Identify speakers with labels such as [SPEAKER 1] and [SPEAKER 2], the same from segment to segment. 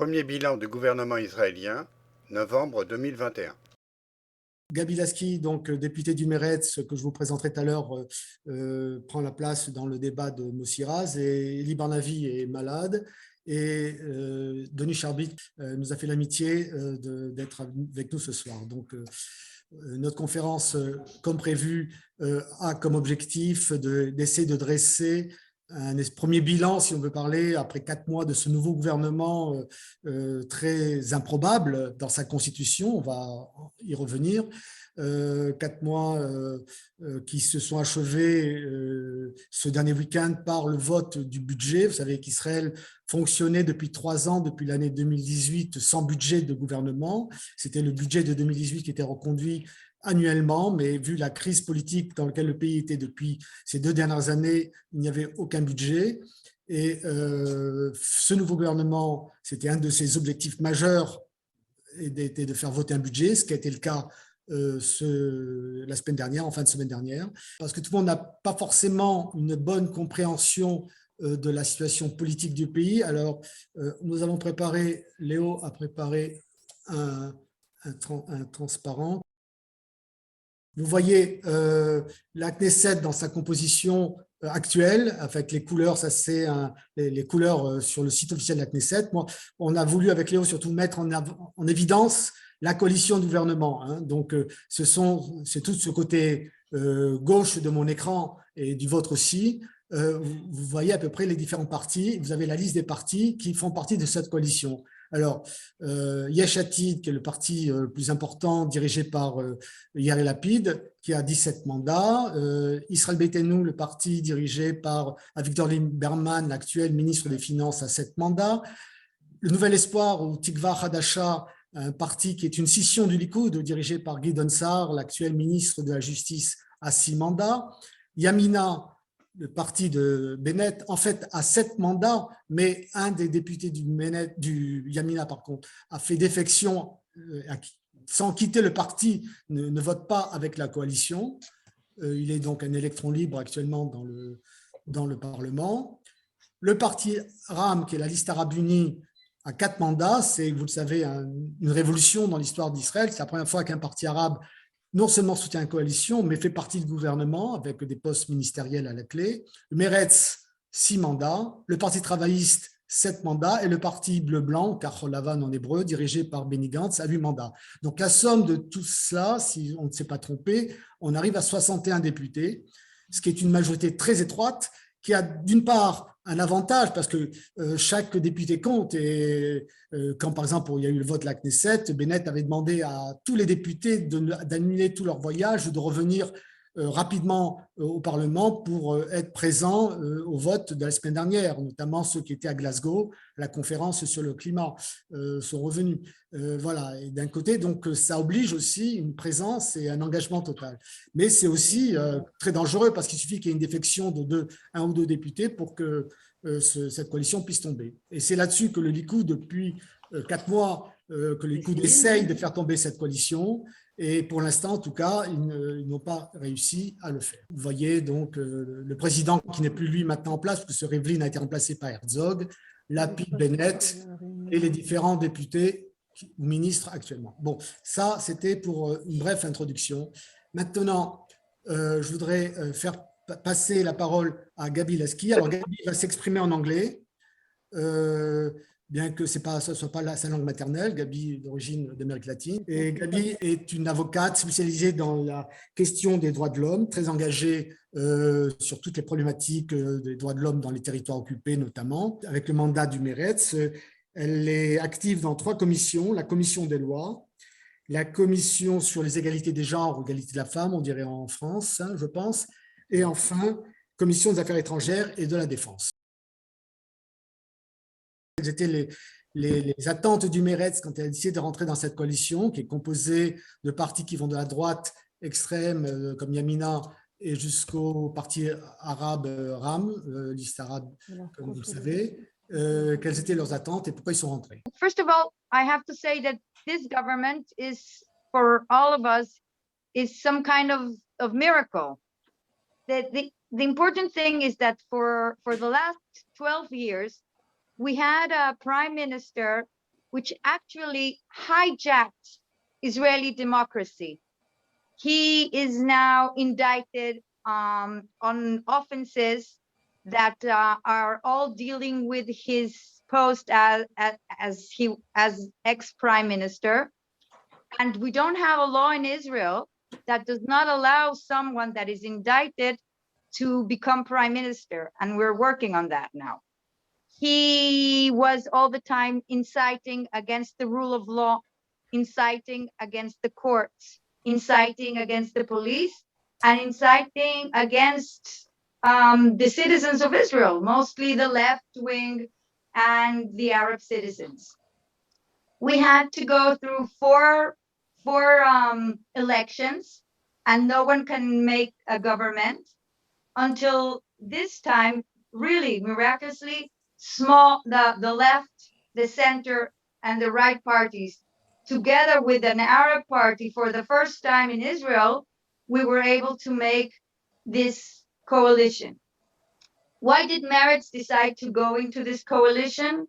[SPEAKER 1] Premier bilan du gouvernement israélien, novembre 2021.
[SPEAKER 2] Gabi Lasky, donc député du Meretz, que je vous présenterai tout à l'heure, prend la place dans le débat de Mossi Raz, et Liban Lavi est malade. Et Denis Charbit nous a fait l'amitié d'être avec nous ce soir. Donc, notre conférence, comme prévu, a comme objectif d'essayer de dresser un premier bilan, si on veut parler, après 4 mois de ce nouveau gouvernement très improbable dans sa constitution. On va y revenir. 4 mois qui se sont achevés ce dernier week-end par le vote du budget. Vous savez qu'Israël fonctionnait depuis 3 ans, depuis l'année 2018, sans budget de gouvernement. C'était le budget de 2018 qui était reconduit annuellement, mais vu la crise politique dans laquelle le pays était depuis ces 2 dernières années, il n'y avait aucun budget. Et ce nouveau gouvernement, c'était un de ses objectifs majeurs, était de faire voter un budget, ce qui a été le cas la semaine dernière, en fin de semaine dernière, parce que tout le monde n'a pas forcément une bonne compréhension de la situation politique du pays. Alors, nous avons préparé, Léo a préparé un transparent. Vous voyez la Knesset dans sa composition actuelle, avec les couleurs, ça c'est les couleurs sur le site officiel de la Knesset. Moi, on a voulu avec Léo surtout mettre en évidence la coalition du gouvernement. Hein. Donc, c'est tout ce côté gauche de mon écran et du vôtre aussi. Vous voyez à peu près les différents partis. Vous avez la liste des partis qui font partie de cette coalition. Alors, Yesh Atid, qui est le parti le plus important, dirigé par Yair Lapid, qui a 17 mandats. Israël Beiteinu, le parti dirigé par Avigdor Lieberman, l'actuel ministre des Finances, a 7 mandats. Le Nouvel Espoir, ou Tikva Hadasha, un parti qui est une scission du Likoud, dirigé par Gideon Sa'ar, l'actuel ministre de la Justice, a 6 mandats. Yamina, le parti de Bennett, en fait, a 7 mandats, mais un des députés du Yamina, par contre, a fait défection, sans quitter le parti, ne vote pas avec la coalition. Il est donc un électron libre actuellement dans le Parlement. Le parti RAM, qui est la liste arabe unie, a 4 mandats. C'est, vous le savez, une révolution dans l'histoire d'Israël. C'est la première fois qu'un parti arabe non seulement soutient la coalition, mais fait partie du gouvernement avec des postes ministériels à la clé. Le Meretz, 6 mandats. Le Parti travailliste, 7 mandats. Et le Parti bleu-blanc, Kachol Lavan en hébreu, dirigé par Benny Gantz, a 8 mandats. Donc la somme de tout cela, si on ne s'est pas trompé, on arrive à 61 députés, ce qui est une majorité très étroite, qui a d'une part un avantage parce que chaque député compte et quand par exemple il y a eu le vote de la Knesset, Bennett avait demandé à tous les députés d'annuler tous leurs voyages, de revenir rapidement au Parlement pour être présents au vote de la semaine dernière, notamment ceux qui étaient à Glasgow, la conférence sur le climat sont revenus. Voilà, et d'un côté, donc ça oblige aussi une présence et un engagement total. Mais c'est aussi très dangereux parce qu'il suffit qu'il y ait une défection de 1 ou 2 députés pour que cette coalition puisse tomber. Et c'est là-dessus que le Likoud, depuis 4 mois, que le Likoud essaye de faire tomber cette coalition. Et pour l'instant, en tout cas, ils n'ont pas réussi à le faire. Vous voyez donc le président qui n'est plus lui maintenant en place, parce que ce Rivlin a été remplacé par Herzog, Lapid, Bennett et les différents députés ou ministres actuellement. Bon, ça, c'était pour une brève introduction. Maintenant, je voudrais faire passer la parole à Gabi Lasky. Alors, Gabi va s'exprimer en anglais, bien que ce ne soit pas sa langue maternelle. Gabi est d'origine d'Amérique latine. Et Gabi est une avocate spécialisée dans la question des droits de l'homme, très engagée sur toutes les problématiques des droits de l'homme dans les territoires occupés notamment, avec le mandat du Meretz. Elle est active dans 3 commissions, la commission des lois, la commission sur les égalités des genres, ou égalité de la femme, on dirait en France, hein, je pense, et enfin, commission des affaires étrangères et de la défense. Quelles étaient les attentes du Meretz quand elle a décidé de rentrer dans cette coalition, qui est composée de partis qui vont de la droite extrême, comme Yamina, et jusqu'au parti arabe RAM, liste arabe, comme vous le savez. Quelles étaient leurs attentes et pourquoi ils sont rentrés?
[SPEAKER 3] First of all, I have to say that this government is, for all of us, is some kind of miracle. The important thing is that for the last 12 years, we had a prime minister which actually hijacked Israeli democracy. He is now indicted on offenses that are all dealing with his post as ex-prime minister. And we don't have a law in Israel that does not allow someone that is indicted to become prime minister. And we're working on that now. He was all the time inciting against the rule of law, inciting against the courts, inciting against the police, and inciting against the citizens of Israel, mostly the left wing and the Arab citizens. We had to go through four elections, and no one can make a government until this time, really miraculously, the left, the center, and the right parties, together with an Arab party, for the first time in Israel, we were able to make this coalition. Why did Meretz decide to go into this coalition?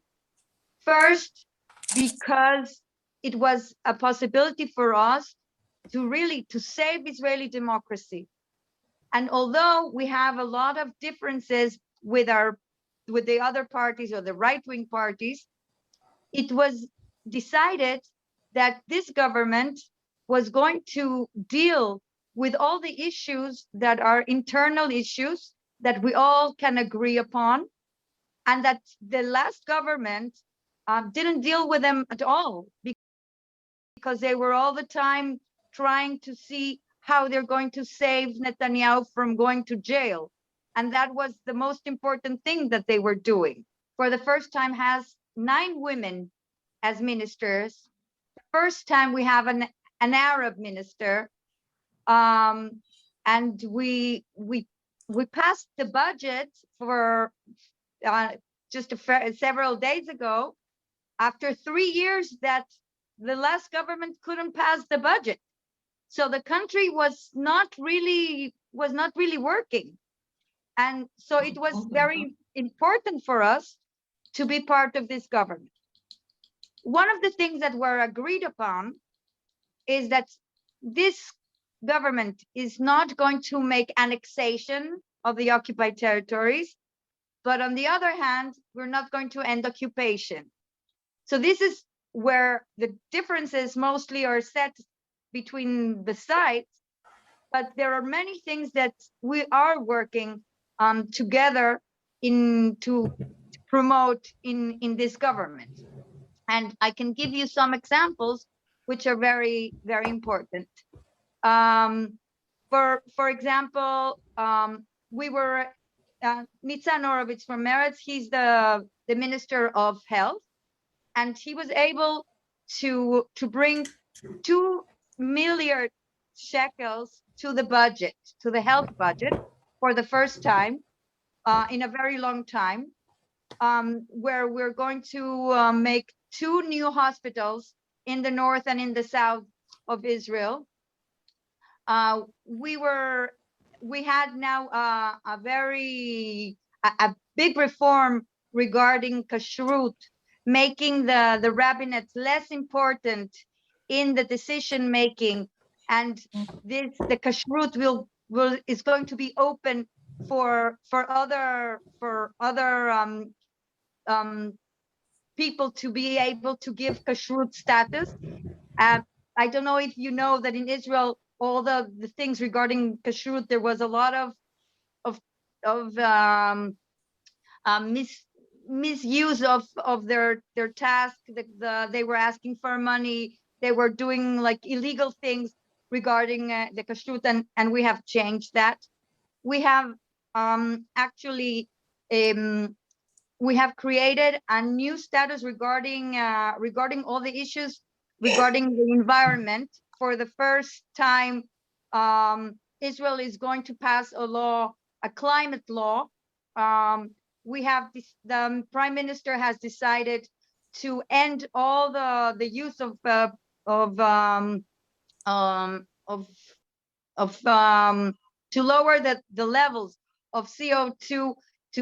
[SPEAKER 3] First, because it was a possibility for us to save Israeli democracy. And although we have a lot of differences with the other parties or the right-wing parties, it was decided that this government was going to deal with all the issues that are internal issues that we all can agree upon, and that the last government didn't deal with them at all, because they were all the time trying to see how they're going to save Netanyahu from going to jail. And that was the most important thing that they were doing. For the first time, has 9 women as ministers. The first time we have an Arab minister. And we passed the budget for just several days ago, after 3 years that the last government couldn't pass the budget. So the country was not really working. And so it was very important for us to be part of this government. One of the things that were agreed upon is that this government is not going to make annexation of the occupied territories, but on the other hand, we're not going to end occupation. So this is where the differences mostly are set between the sides, but there are many things that we are working together to promote in this government. And I can give you some examples which are very, very important. For example, we were Nitzan Horowitz from Meretz, he's the Minister of Health, and he was able to bring 2 million shekels to the budget, to the health budget, for the first time in a very long time, where we're going to make 2 new hospitals in the north and in the south of Israel. We had now a big reform regarding kashrut, making the rabbinate less important in the decision making, and the kashrut is going to be open for other people to be able to give kashrut status. I don't know if you know that in Israel, all the things regarding kashrut, there was a lot of misuse of their task. They were asking for money. They were doing like illegal things regarding the kashrut, and we have changed that. We have we have created a new status regarding all the issues regarding the environment. For the first time, Israel is going to pass a climate law. We have the Prime Minister has decided to end all the use of to lower the levels of CO2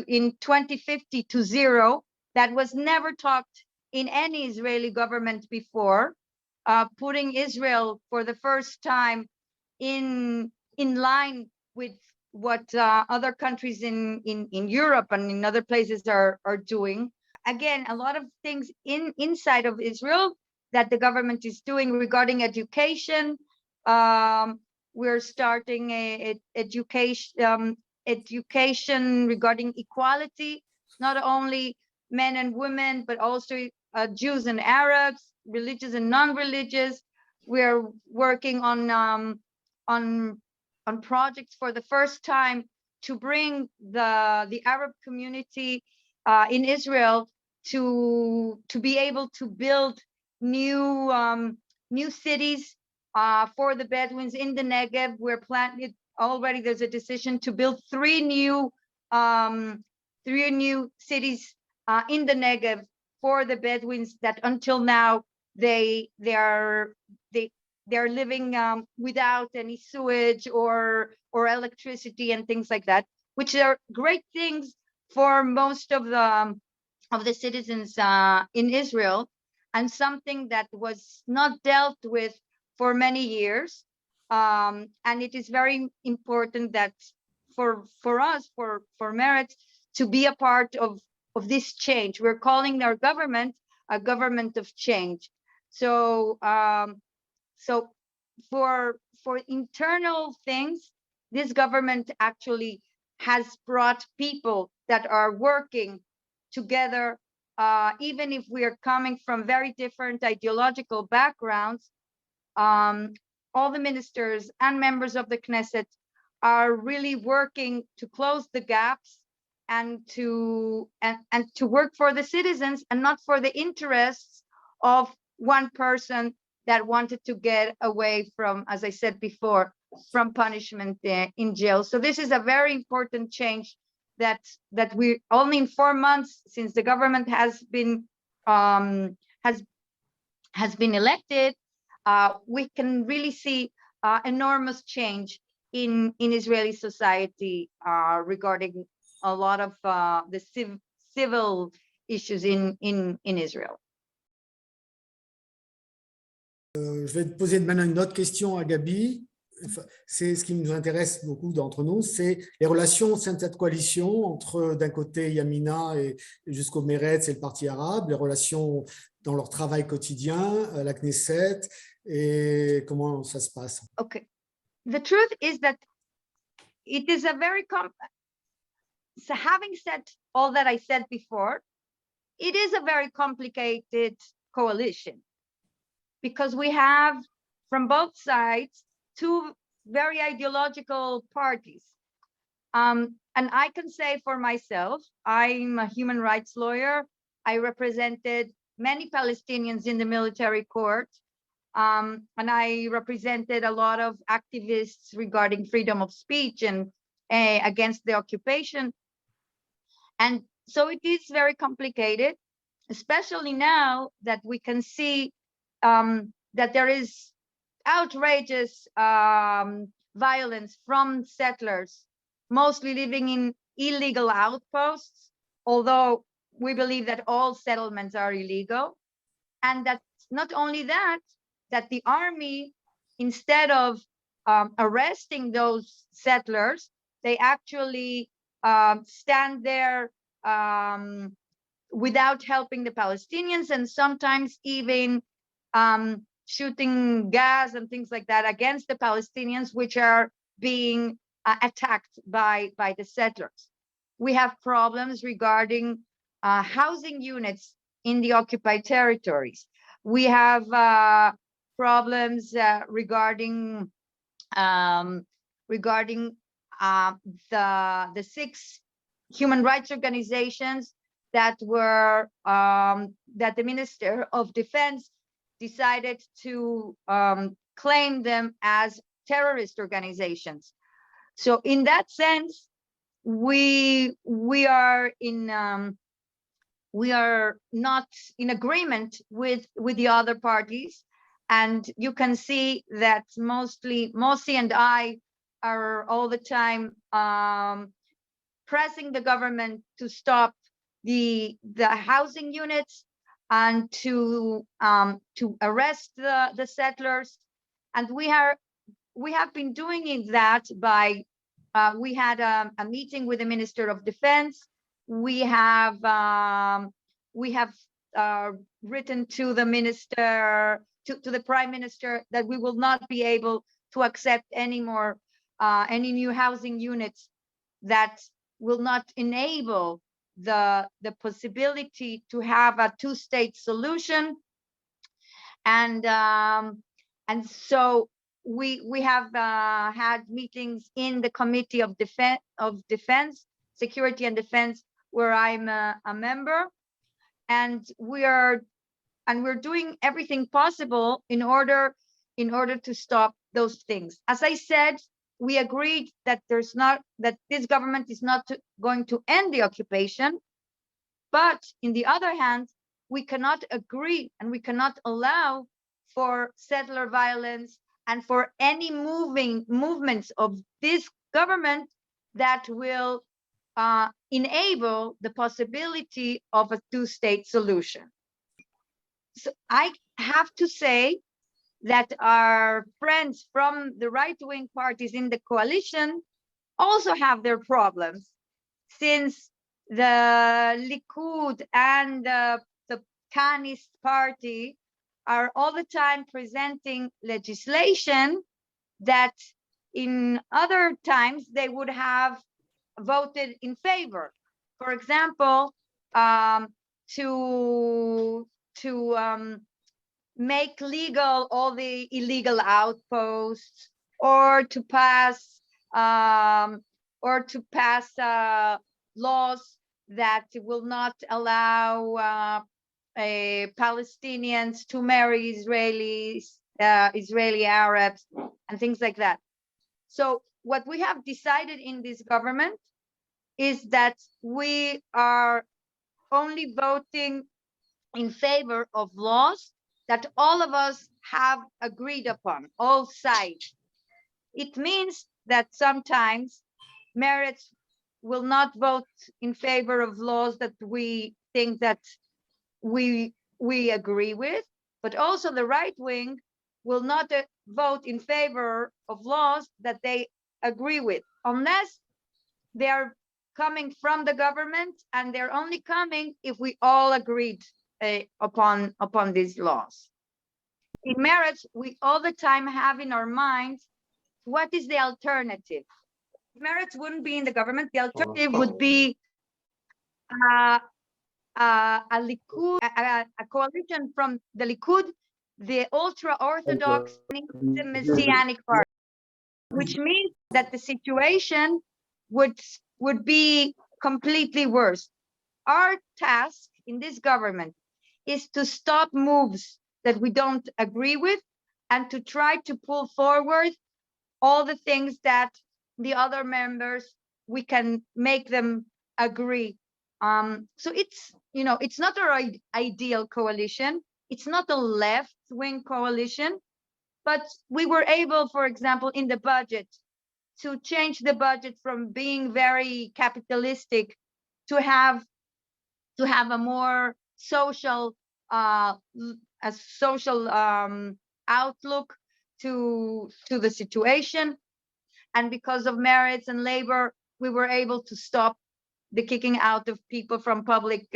[SPEAKER 3] in 2050 to 0. That was never talked in any Israeli government before, putting Israel for the first time in line with what other countries in Europe and in other places are doing. Again, a lot of things inside of Israel that the government is doing regarding education. We're starting a education regarding equality, not only men and women, but also Jews and Arabs, religious and non-religious. We're working on projects for the first time to bring the Arab community in Israel to be able to build new cities for the Bedouins in the Negev. We're planning already. There's a decision to build three new cities in the Negev for the Bedouins that until now they're living without any sewage or electricity and things like that, which are great things for most of the citizens in Israel, and something that was not dealt with for many years. And it is very important that for us, for Meretz, to be a part of this change. We're calling our government a government of change. So for internal things, this government actually has brought people that are working together, even if we are coming from very different ideological backgrounds. All the ministers and members of the Knesset are really working to close the gaps and to work for the citizens and not for the interests of one person that wanted to get away from, as I said before, from punishment in jail. So this is a very important change that we only in 4 months since the government has been elected, we can really see enormous change in Israeli society regarding a lot of the civil issues in Israel.
[SPEAKER 2] Je vais te poser maintenant une autre question à Gabi. C'est ce qui nous intéresse beaucoup d'entre nous, c'est les relations au sein de cette coalition entre d'un côté Yamina et jusqu'au Meretz et le Parti arabe, les relations dans leur travail quotidien à la Knesset et comment ça se passe.
[SPEAKER 3] Okay, the truth is that it is a very so having said all that I said before, it is a very complicated coalition because we have from both sides two very ideological parties. And I can say for myself, I'm a human rights lawyer. I represented many Palestinians in the military court. And I represented a lot of activists regarding freedom of speech and against the occupation. And so it is very complicated, especially now that we can see that there is outrageous violence from settlers, mostly living in illegal outposts, although we believe that all settlements are illegal. And that not only that the army, instead of arresting those settlers, they actually stand there without helping the Palestinians, and sometimes even shooting gas and things like that against the Palestinians, which are being attacked by the settlers. We have problems regarding housing units in the occupied territories. We have problems regarding the 6 human rights organizations that were that the Minister of Defense decided to claim them as terrorist organizations. So in that sense, we are not in agreement with the other parties, and you can see that mostly Mossi and I are all the time pressing the government to stop the housing units, and to arrest the settlers. And we have been doing that by we had a meeting with the Minister of Defense. We have written to the minister, to the Prime Minister, that we will not be able to accept any more any new housing units that will not enable the possibility to have a two-state solution. And so we have had meetings in the Committee of Defense, Security and Defense, where I'm a member, and we're doing everything possible in order to stop those things. As I said, we agreed that this government is not going to end the occupation, but in the other hand, we cannot agree and we cannot allow for settler violence and for any movements of this government that will enable the possibility of a two-state solution. So I have to say that our friends from the right-wing parties in the coalition also have their problems, since the Likud and the Canist party are all the time presenting legislation that in other times they would have voted in favor. For example, to make legal all the illegal outposts, or to pass laws that will not allow Palestinians to marry Israeli Arabs and things like that. So what we have decided in this government is that we are only voting in favor of laws that all of us have agreed upon, all sides. It means that sometimes Meretz will not vote in favor of laws that we think that we agree with, but also the right wing will not vote in favor of laws that they agree with, unless they are coming from the government, and they're only coming if we all agreed upon these laws. In Meretz, we all the time have in our minds, what is the alternative? If Meretz wouldn't be in the government, the alternative would be a Likud, a coalition from the Likud, the ultra-Orthodox, the Messianic party, which means that the situation would be completely worse. Our task in this government is to stop moves that we don't agree with, and to try to pull forward all the things that the other members, we can make them agree. So it's not our ideal coalition. It's not a left-wing coalition, but we were able, for example, in the budget, to change the budget from being very capitalistic to have a more social outlook to the situation. And because of Meretz and labor, we were able to stop the kicking out of people from public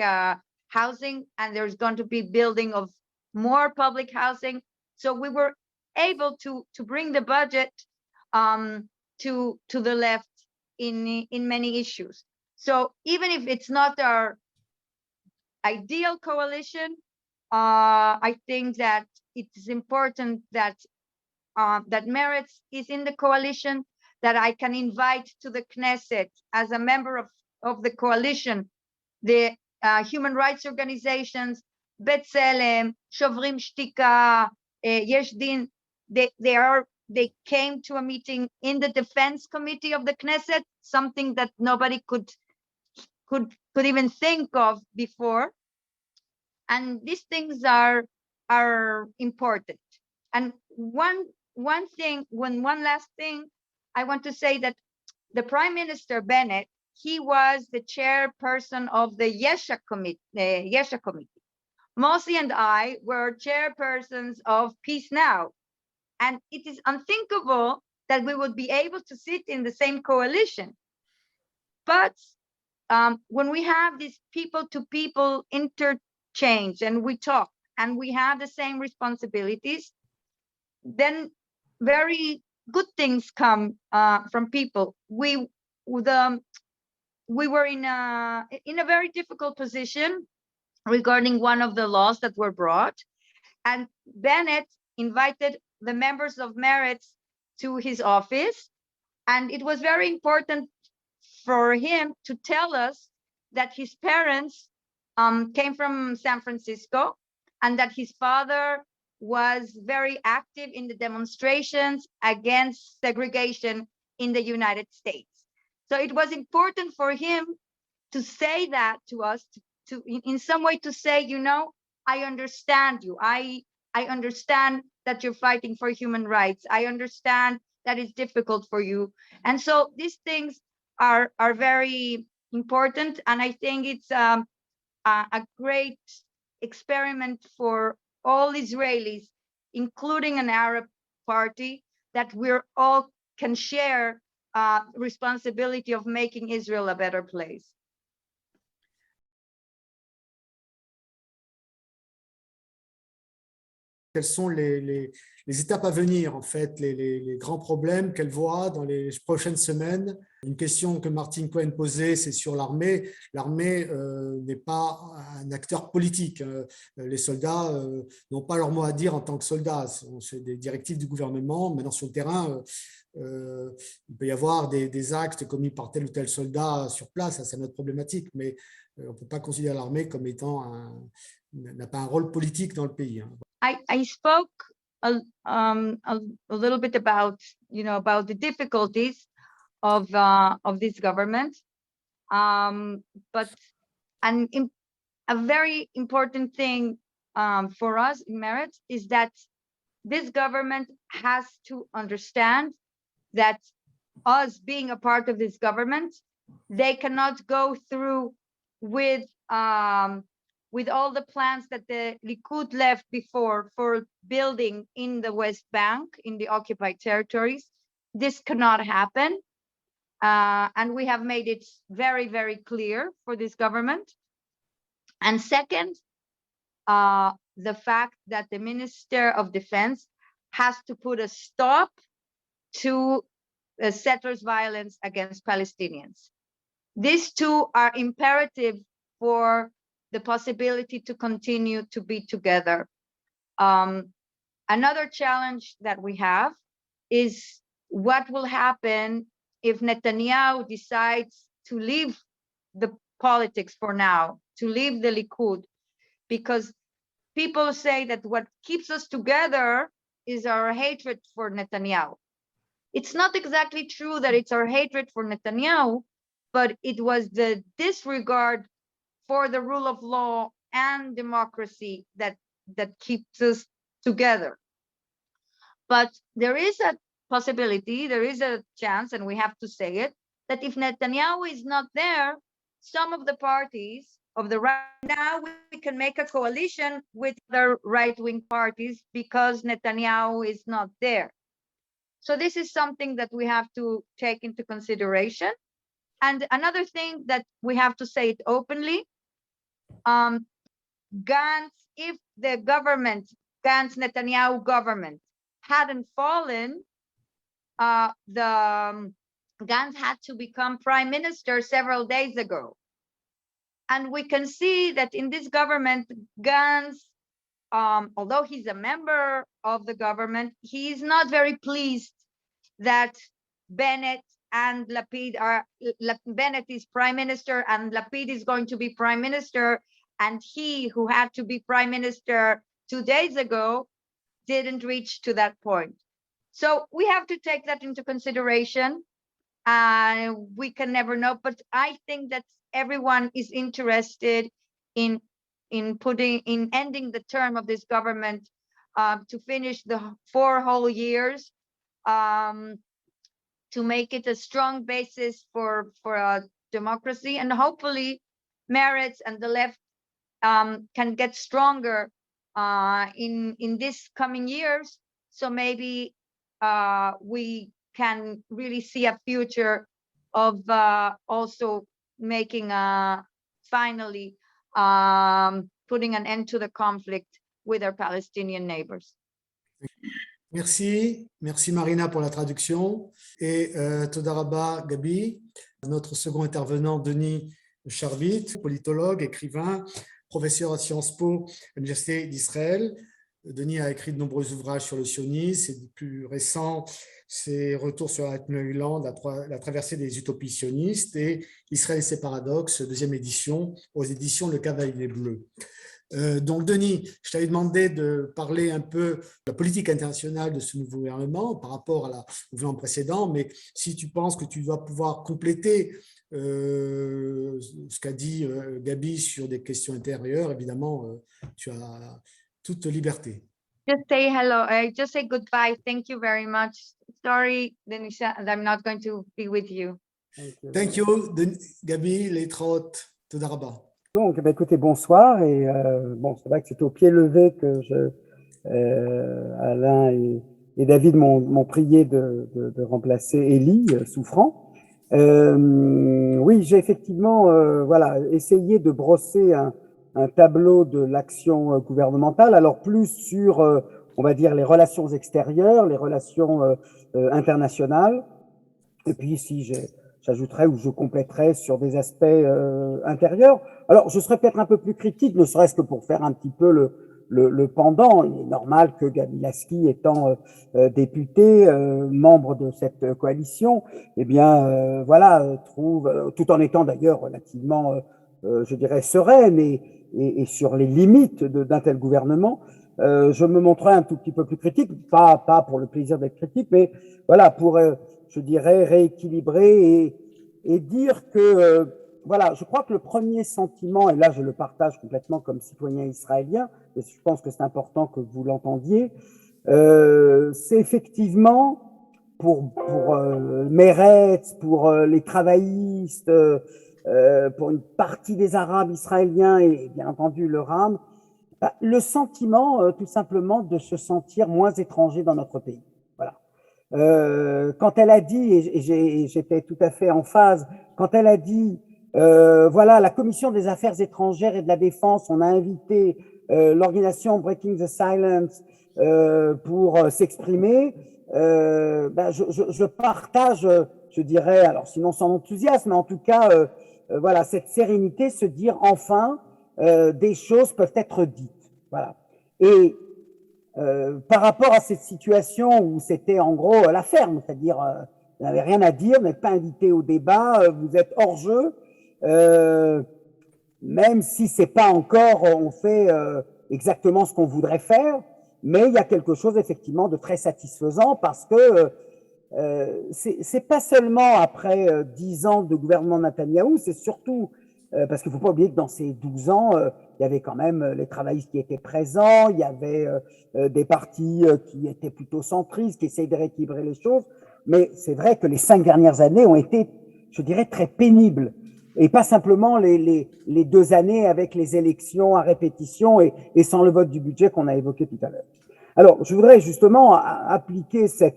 [SPEAKER 3] housing, and there's going to be building of more public housing. So we were able to bring the budget to the left in many issues. So even if it's not our ideal coalition, I think that it's important that that Meretz is in the coalition, that I can invite to the Knesset as a member of the coalition, the human rights organizations, B'Tselem, Shovrim Shtika, Yesh Din. They came to a meeting in the Defense Committee of the Knesset, something that nobody could even think of before. And these things are important. And one last thing, I want to say that the Prime Minister Bennett, he was the chairperson of the Yesha committee, Mossi and I were chairpersons of Peace Now, and it is unthinkable that we would be able to sit in the same coalition. But when we have this people-to-people interchange and we talk and we have the same responsibilities, then very good things come from people. We were in a very difficult position regarding one of the laws that were brought, and Bennett invited the members of Meretz to his office, and it was very important for him to tell us that his parents came from San Francisco and that his father was very active in the demonstrations against segregation in the United States. So it was important for him to say that to us, to in some way to say, you know, I understand you. I understand that you're fighting for human rights. I understand that it's difficult for you. And so these things are very important. And I think it's a great experiment for all Israelis, including an Arab party, that we're all can share responsibility of making Israel a better place.
[SPEAKER 2] Quelles sont les étapes à venir, en fait, les grands problèmes qu'elle voit dans les prochaines semaines? Une question que Martin Cohen posait, c'est sur l'armée. L'armée n'est pas un acteur politique. Les soldats n'ont pas leur mot à dire en tant que soldats. C'est des directives du gouvernement. Maintenant, sur le terrain, il peut y avoir des actes commis par tel ou tel soldat sur place. Ça, c'est notre problématique. Mais on ne peut pas considérer l'armée comme étant n'a pas un rôle politique dans le pays.
[SPEAKER 3] I spoke a little bit about, about the difficulties of this government, but a very important thing for us in Meretz is that this government has to understand that us being a part of this government, they cannot go through with all the plans that the Likud left before for building in the West Bank, in the occupied territories. This cannot happen. And we have made it very, very clear for this government. And second, the fact that the Minister of Defense has to put a stop to settlers' violence against Palestinians. These two are imperative for the possibility to continue to be together. Another challenge that we have is what will happen if Netanyahu decides to leave the politics for now, to leave the Likud, because people say that what keeps us together is our hatred for Netanyahu. It's not exactly true that it's our hatred for Netanyahu, but it was the disregard for the rule of law and democracy that keeps us together. But there is a possibility, there is a chance, and we have to say it, that if Netanyahu is not there, some of the parties of the right now, we can make a coalition with the right-wing parties because Netanyahu is not there. So this is something that we have to take into consideration. And another thing that we have to say it openly, Gantz, if the government, Gantz Netanyahu government hadn't fallen, Gantz had to become prime minister several days ago. And we can see that in this government, Gantz, although he's a member of the government, he is not very pleased that Bennett and Lapid Bennett is prime minister and Lapid is going to be prime minister, and he, who had to be prime minister 2 days ago, didn't reach to that point. So we have to take that into consideration. We can never know, but I think that everyone is interested in ending the term of this government, to finish the 4 whole years, to make it a strong basis for a democracy, and hopefully Meretz and the left can get stronger in this coming years. So maybe we can really see a future of also making finally putting an end to the conflict with our Palestinian neighbors.
[SPEAKER 2] Merci, merci Marina pour la traduction. Et Toda Rabba Gabi, notre second intervenant, Denis Charvit, politologue, écrivain, professeur à Sciences Po, à l'Université d'Israël. Denis a écrit de nombreux ouvrages sur le sionisme. C'est plus récent, ses retours sur Land, la traversée des utopies sionistes, et Israël et ses paradoxes, deuxième édition, aux éditions Le Cavalier Bleu. Donc, Denis, je t'avais demandé de parler un peu de la politique internationale de ce nouveau gouvernement par rapport au gouvernement précédent, mais si tu penses que tu dois pouvoir compléter ce qu'a dit Gabi sur des questions intérieures, évidemment, tu as toute liberté.
[SPEAKER 3] Just say hello. Just say goodbye. Thank you very much. Sorry, Denisa, I'm not going to be with you.
[SPEAKER 2] Thank you, Gabi, Leitraot, Toda Rabba.
[SPEAKER 4] Donc, écoutez, bonsoir. Et bon, c'est vrai que c'est au pied levé que Alain et David m'ont prié de remplacer Élie, souffrant. Oui, j'ai effectivement voilà, essayé de brosser un tableau de l'action gouvernementale, alors plus sur, on va dire, les relations extérieures, les relations internationales, et puis si j'ajouterais ou je compléterais sur des aspects intérieurs. Alors, je serais peut-être un peu plus critique, ne serait-ce que pour faire un petit peu le pendant. Il est normal que Gabi Lasky, étant député, membre de cette coalition, eh bien, voilà, trouve, tout en étant d'ailleurs relativement, je dirais, sereine et sur les limites d'un tel gouvernement, je me montrais un tout petit peu plus critique, pas pour le plaisir d'être critique, mais voilà, pour, je dirais, rééquilibrer et dire que, voilà, je crois que le premier sentiment, et là je le partage complètement comme citoyen israélien, et je pense que c'est important que vous l'entendiez, c'est effectivement pour Meretz, pour les travaillistes, pour une partie des Arabes israéliens et bien entendu le RAM, le sentiment tout simplement de se sentir moins étranger dans notre pays. Voilà. Quand elle a dit, et j'étais tout à fait en phase, quand elle a dit, voilà, la Commission des Affaires étrangères et de la Défense, on a invité l'organisation Breaking the Silence pour s'exprimer, ben je partage, je dirais, alors sinon sans enthousiasme, mais en tout cas, voilà, cette sérénité, se dire enfin, des choses peuvent être dites. Voilà. Et par rapport à cette situation où c'était en gros la ferme, c'est-à-dire vous n'avez rien à dire, vous n'êtes pas invité au débat, vous êtes hors jeu, même si c'est pas encore, on fait exactement ce qu'on voudrait faire, mais il y a quelque chose effectivement de très satisfaisant parce que c'est pas seulement après 10 ans de gouvernement Netanyahou, c'est surtout parce qu'il ne faut pas oublier que dans ces 12 ans, il y avait quand même les travaillistes qui étaient présents, il y avait des partis qui étaient plutôt centristes, qui essayaient de rééquilibrer les choses, mais c'est vrai que les 5 dernières années ont été, je dirais, très pénibles, et pas simplement les 2 années avec les élections à répétition et sans le vote du budget qu'on a évoqué tout à l'heure. Alors, je voudrais justement appliquer ces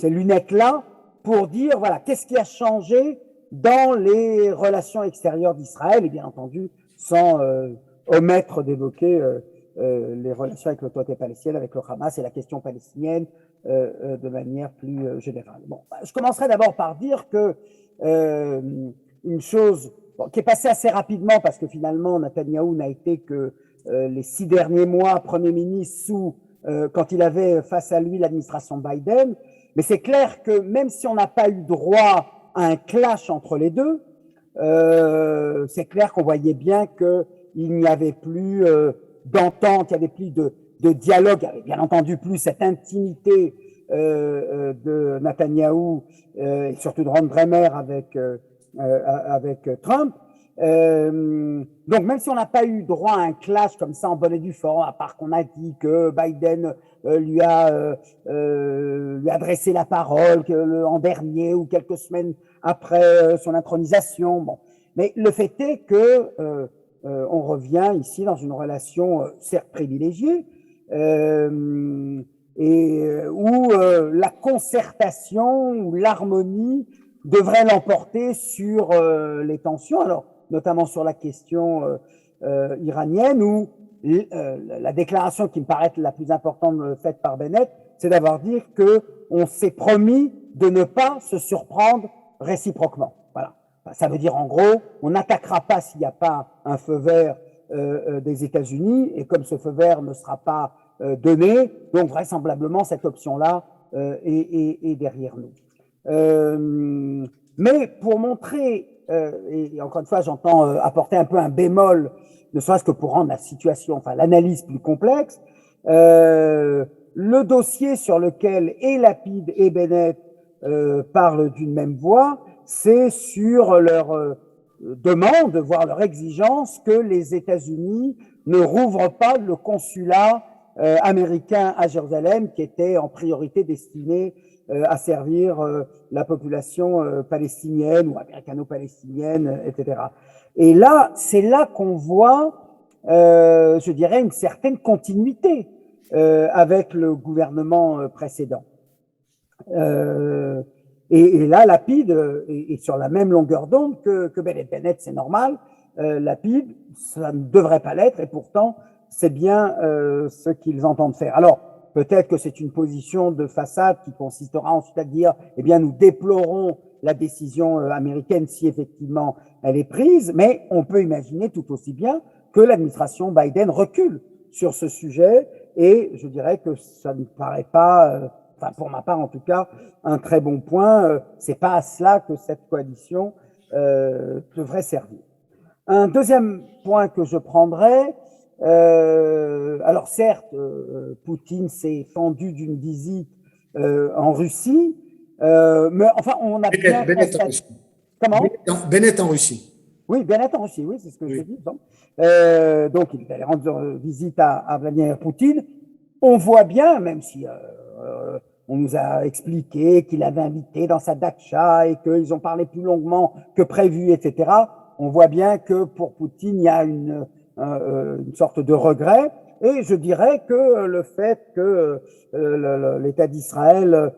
[SPEAKER 4] lunettes-là pour dire, voilà, qu'est-ce qui a changé dans les relations extérieures d'Israël, et bien entendu, sans omettre d'évoquer les relations avec l'autorité palestinienne, avec le Hamas et la question palestinienne de manière plus générale. Bon, je commencerai d'abord par dire que une chose qui est passée assez rapidement, parce que finalement, Netanyahou n'a été que les 6 derniers mois Premier ministre quand il avait face à lui l'administration Biden, mais c'est clair que même si on n'a pas eu droit à un clash entre les deux, c'est clair qu'on voyait bien qu'il n'y avait plus d'entente, il n'y avait plus de dialogue, il n'y avait bien entendu plus cette intimité de Netanyahou et surtout de Ron Dremer avec Trump. Donc même si on n'a pas eu droit à un clash comme ça en bonne et due forme, à part qu'on a dit que Biden lui a adressé la parole en dernier ou quelques semaines après son intronisation. Bon. Mais le fait est que on revient ici dans une relation certes privilégiée, et où la concertation ou l'harmonie devrait l'emporter sur les tensions, alors notamment sur la question iranienne, où la déclaration qui me paraît la plus importante faite par Bennett, c'est d'avoir dit qu'on s'est promis de ne pas se surprendre réciproquement. Voilà. Ça veut dire en gros, on n'attaquera pas s'il n'y a pas un feu vert des États-Unis, et comme ce feu vert ne sera pas donné, donc vraisemblablement cette option-là est derrière nous. Mais pour montrer, et encore une fois j'entends apporter un peu un bémol, ne serait-ce que pour rendre la situation, enfin l'analyse plus complexe, le dossier sur lequel et Lapid et Bennett parlent d'une même voix, c'est sur leur demande, voire leur exigence, que les États-Unis ne rouvrent pas le consulat américain à Jérusalem, qui était en priorité destiné à servir la population palestinienne ou américano-palestinienne, etc. Et là, c'est là qu'on voit, je dirais, une certaine continuité avec le gouvernement précédent. Et là, Lapid est sur la même longueur d'onde que Bennett, c'est normal. Lapid, ça ne devrait pas l'être, et pourtant, c'est bien ce qu'ils entendent faire. Alors, peut-être que c'est une position de façade qui consistera ensuite à dire, eh bien, nous déplorons la décision américaine si effectivement elle est prise, mais on peut imaginer tout aussi bien que l'administration Biden recule sur ce sujet, et je dirais que ça ne paraît pas, enfin pour ma part en tout cas, un très bon point. C'est pas à cela que cette coalition devrait servir. Un deuxième point que je prendrai, alors certes, Poutine s'est fendu d'une visite en Russie, mais enfin on a bien
[SPEAKER 2] Bennett en Russie.
[SPEAKER 4] Comment?
[SPEAKER 2] Bennett en Russie.
[SPEAKER 4] Oui, Bennett en Russie, oui, c'est ce que je dis. Donc il est allé rendre visite à Vladimir Poutine. On voit bien, même si on nous a expliqué qu'il avait invité dans sa datcha et qu'ils ont parlé plus longuement que prévu, etc. On voit bien que pour Poutine, il y a une sorte de regret. Et je dirais que le fait que l'État d'Israël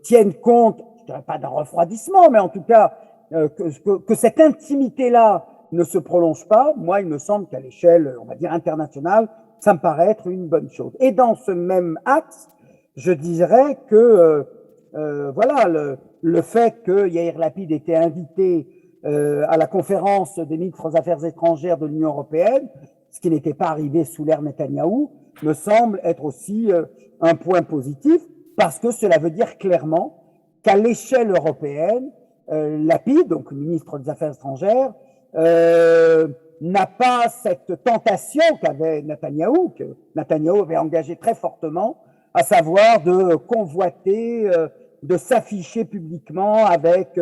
[SPEAKER 4] tienne compte, je dirais pas d'un refroidissement, mais en tout cas que cette intimité-là ne se prolonge pas, moi, il me semble qu'à l'échelle, on va dire, internationale, ça me paraît être une bonne chose. Et dans ce même axe, je dirais que le fait que Yair Lapid était invité à la conférence des ministres des Affaires étrangères de l'Union européenne, ce qui n'était pas arrivé sous l'ère Netanyahou, me semble être aussi un point positif, parce que cela veut dire clairement qu'à l'échelle européenne, Lapid, donc le ministre des Affaires étrangères, n'a pas cette tentation qu'avait Netanyahou, que Netanyahou avait engagé très fortement, à savoir de convoiter, de s'afficher publiquement avec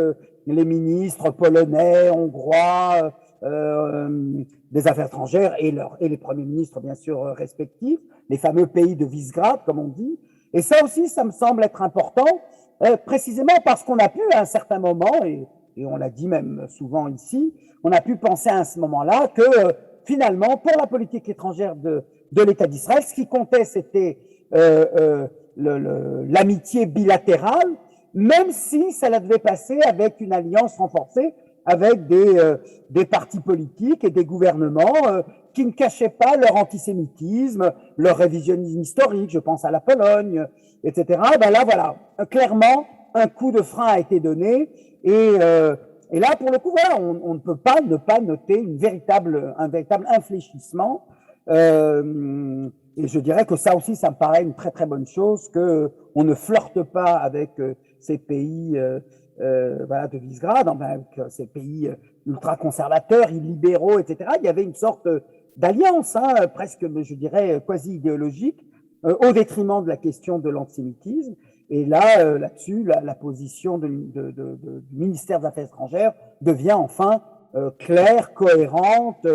[SPEAKER 4] les ministres polonais, hongrois, des Affaires étrangères et les premiers ministres, bien sûr, respectifs, les fameux pays de Visegrad, comme on dit. Et ça aussi, ça me semble être important, précisément parce qu'on a pu, à un certain moment, et on l'a dit même souvent ici, on a pu penser à ce moment-là que finalement, pour la politique étrangère de l'État d'Israël, ce qui comptait, c'était l'amitié bilatérale, même si ça devait passer avec une alliance renforcée avec des partis politiques et des gouvernements qui ne cachaient pas leur antisémitisme, leur révisionnisme historique, je pense à la Pologne, etc. Ben là, voilà, clairement, un coup de frein a été donné, et là, pour le coup, voilà, on ne peut pas ne pas noter un véritable infléchissement. Et je dirais que ça aussi, ça me paraît une très très bonne chose, que on ne flirte pas avec ces pays de Visegrad, avec ces pays ultra-conservateurs, illibéraux, etc. Il y avait une sorte d'alliance, presque, je dirais, quasi-idéologique, au détriment de la question de l'antisémitisme. Et là, là-dessus, la position du ministère des Affaires étrangères devient enfin claire, cohérente,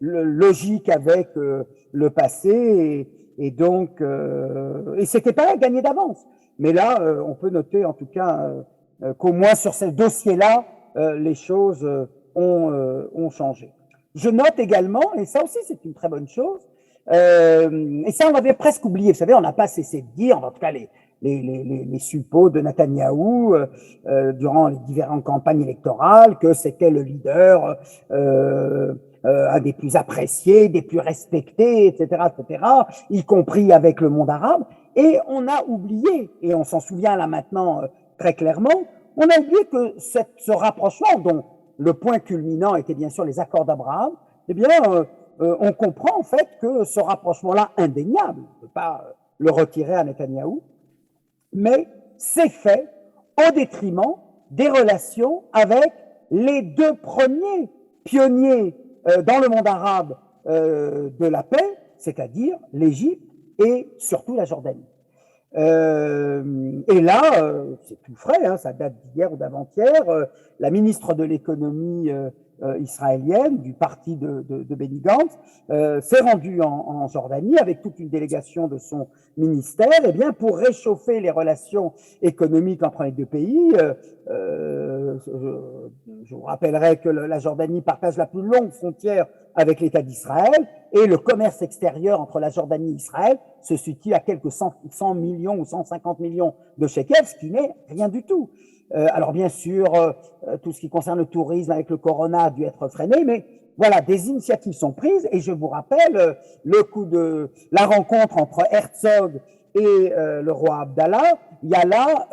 [SPEAKER 4] logique avec le passé, et donc, et c'était pas gagné d'avance. Mais là, on peut noter en tout cas qu'au moins sur ce dossier-là, les choses ont changé. Je note également, et ça aussi c'est une très bonne chose, et ça on avait presque oublié, vous savez, on n'a pas cessé de dire, en tout cas les suppôts de Netanyahou durant les différentes campagnes électorales, que c'était le leader un des plus appréciés, des plus respectés, etc., y compris avec le monde arabe. Et on a oublié, et on s'en souvient là maintenant très clairement, on a oublié que ce rapprochement, dont le point culminant était bien sûr les accords d'Abraham, eh bien, on comprend en fait que ce rapprochement-là indéniable, on ne peut pas le retirer à Netanyahou, mais c'est fait au détriment des relations avec les deux premiers pionniers dans le monde arabe de la paix, c'est-à-dire l'Égypte et surtout la Jordanie. Et là, c'est tout frais, hein, ça date d'hier ou d'avant-hier, la ministre de l'économie israélienne du parti de Benny Gantz s'est rendue en Jordanie avec toute une délégation de son ministère, et bien pour réchauffer les relations économiques entre les deux pays. Je vous rappellerai que la Jordanie partage la plus longue frontière avec l'État d'Israël, et le commerce extérieur entre la Jordanie et Israël se situe à quelques 100 millions ou 150 millions de shekels, ce qui n'est rien du tout. Alors bien sûr, tout ce qui concerne le tourisme avec le corona a dû être freiné, mais voilà, des initiatives sont prises, et je vous rappelle la rencontre entre Herzog et le roi Abdallah. Il y a là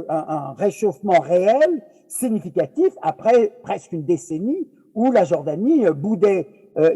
[SPEAKER 4] un réchauffement réel, significatif, après presque une décennie où la Jordanie boudait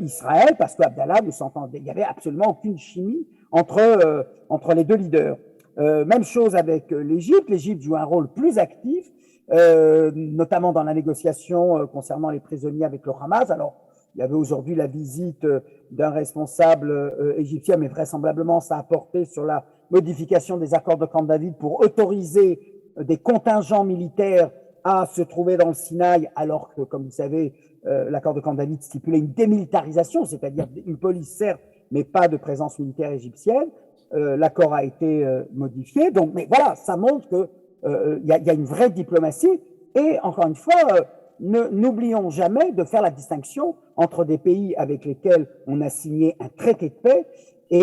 [SPEAKER 4] Israël, parce qu'Abdallah ne s'entendait, il n'y avait absolument aucune chimie entre les deux leaders. Même chose avec l'Égypte. L'Égypte joue un rôle plus actif, notamment dans la négociation concernant les prisonniers avec le Hamas. Alors, il y avait aujourd'hui la visite d'un responsable égyptien, mais vraisemblablement ça a porté sur la modification des accords de Camp David pour autoriser des contingents militaires à se trouver dans le Sinaï, alors que, comme vous savez, l'accord de Camp David stipulait une démilitarisation, c'est-à-dire une police certes, mais pas de présence militaire égyptienne. L'accord a été modifié, donc, mais voilà, ça montre que y a une vraie diplomatie, et encore une fois, n'oublions jamais de faire la distinction entre des pays avec lesquels on a signé un traité de paix et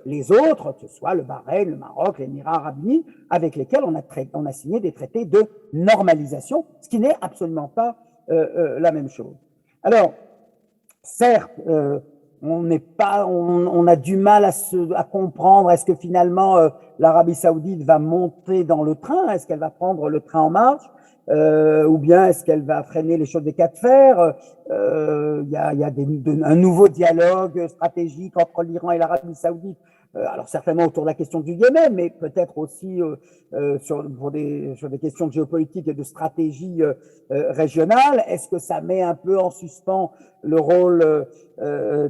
[SPEAKER 4] les autres, que ce soit le Bahreïn, le Maroc, les Émirats arabes unis, avec lesquels on a signé des traités de normalisation, ce qui n'est absolument pas la même chose. Alors, certes, on a du mal à comprendre, est-ce que finalement l'Arabie Saoudite va monter dans le train, est-ce qu'elle va prendre le train en marche, ou bien est-ce qu'elle va freiner les choses des cas de fer. Il y a un nouveau dialogue stratégique entre l'Iran et l'Arabie Saoudite, alors certainement autour de la question du Yémen, mais peut-être aussi sur des questions de géopolitique et de stratégie régionale. Est-ce que ça met un peu en suspens le rôle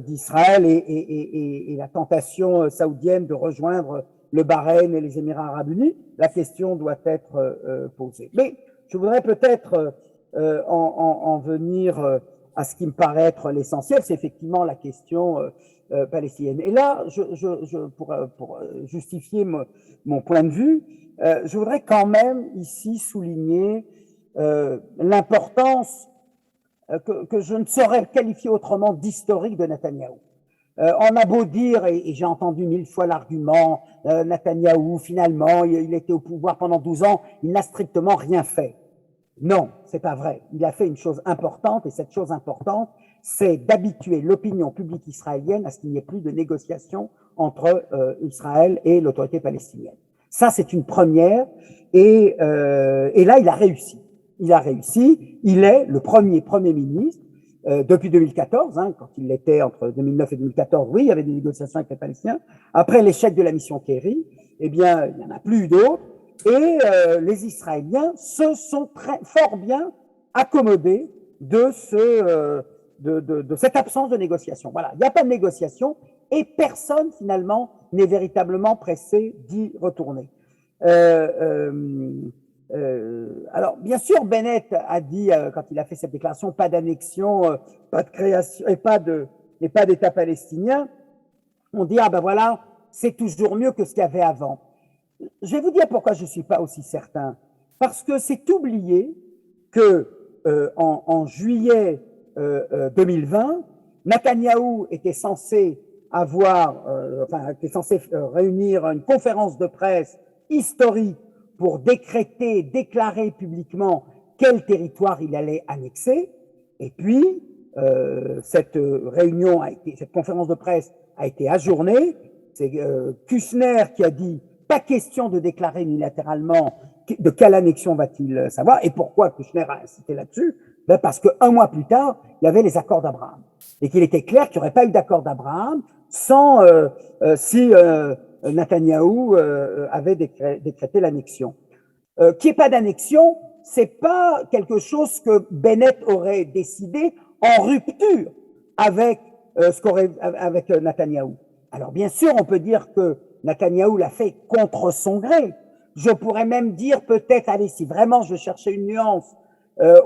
[SPEAKER 4] d'Israël et la tentation saoudienne de rejoindre le Bahreïn et les Émirats arabes unis? La question doit être posée. Mais je voudrais peut-être en venir à ce qui me paraît être l'essentiel, c'est effectivement la question palestinienne. Et là, pour justifier mon point de vue, je voudrais quand même ici souligner l'importance que je ne saurais qualifier autrement d'historique de Netanyahou. On a beau dire, et j'ai entendu 1000 fois l'argument, Netanyahou, finalement, il était au pouvoir pendant 12 ans, il n'a strictement rien fait. Non, c'est pas vrai. Il a fait une chose importante, et cette chose importante, c'est d'habituer l'opinion publique israélienne à ce qu'il n'y ait plus de négociations entre Israël et l'autorité palestinienne. Ça, c'est une première, et là, il a réussi. Il a réussi. Il est le premier ministre depuis 2014, hein, quand il l'était entre 2009 et 2014. Oui, il y avait des négociations avec les Palestiniens. Après l'échec de la mission Kerry, eh bien, il n'y en a plus d'autres. Et les Israéliens se sont fort bien accommodés de cette absence de négociation. Voilà, il n'y a pas de négociation et personne finalement n'est véritablement pressé d'y retourner. Alors, bien sûr, Bennett a dit, quand il a fait cette déclaration, pas d'annexion, pas de création et pas d'État palestinien. On dit, ah ben voilà, c'est toujours mieux que ce qu'il y avait avant. Je vais vous dire pourquoi je ne suis pas aussi certain. Parce que c'est oublié que en juillet 2020, Netanyahou était censé réunir une conférence de presse historique pour déclarer publiquement quel territoire il allait annexer. Et puis, cette conférence de presse a été ajournée. C'est Kushner qui a dit « pas question de déclarer unilatéralement de quelle annexion va-t-il savoir ». Et pourquoi Kushner a insisté là-dessus? Parce qu'un mois plus tard, il y avait les accords d'Abraham. Et qu'il était clair qu'il n'y aurait pas eu d'accord d'Abraham si Netanyahou avait décrété l'annexion. Qu'il n'y ait pas d'annexion, c'est pas quelque chose que Bennett aurait décidé en rupture avec Netanyahou. Alors bien sûr, on peut dire que Netanyahou l'a fait contre son gré. Je pourrais même dire peut-être, allez, si vraiment je cherchais une nuance,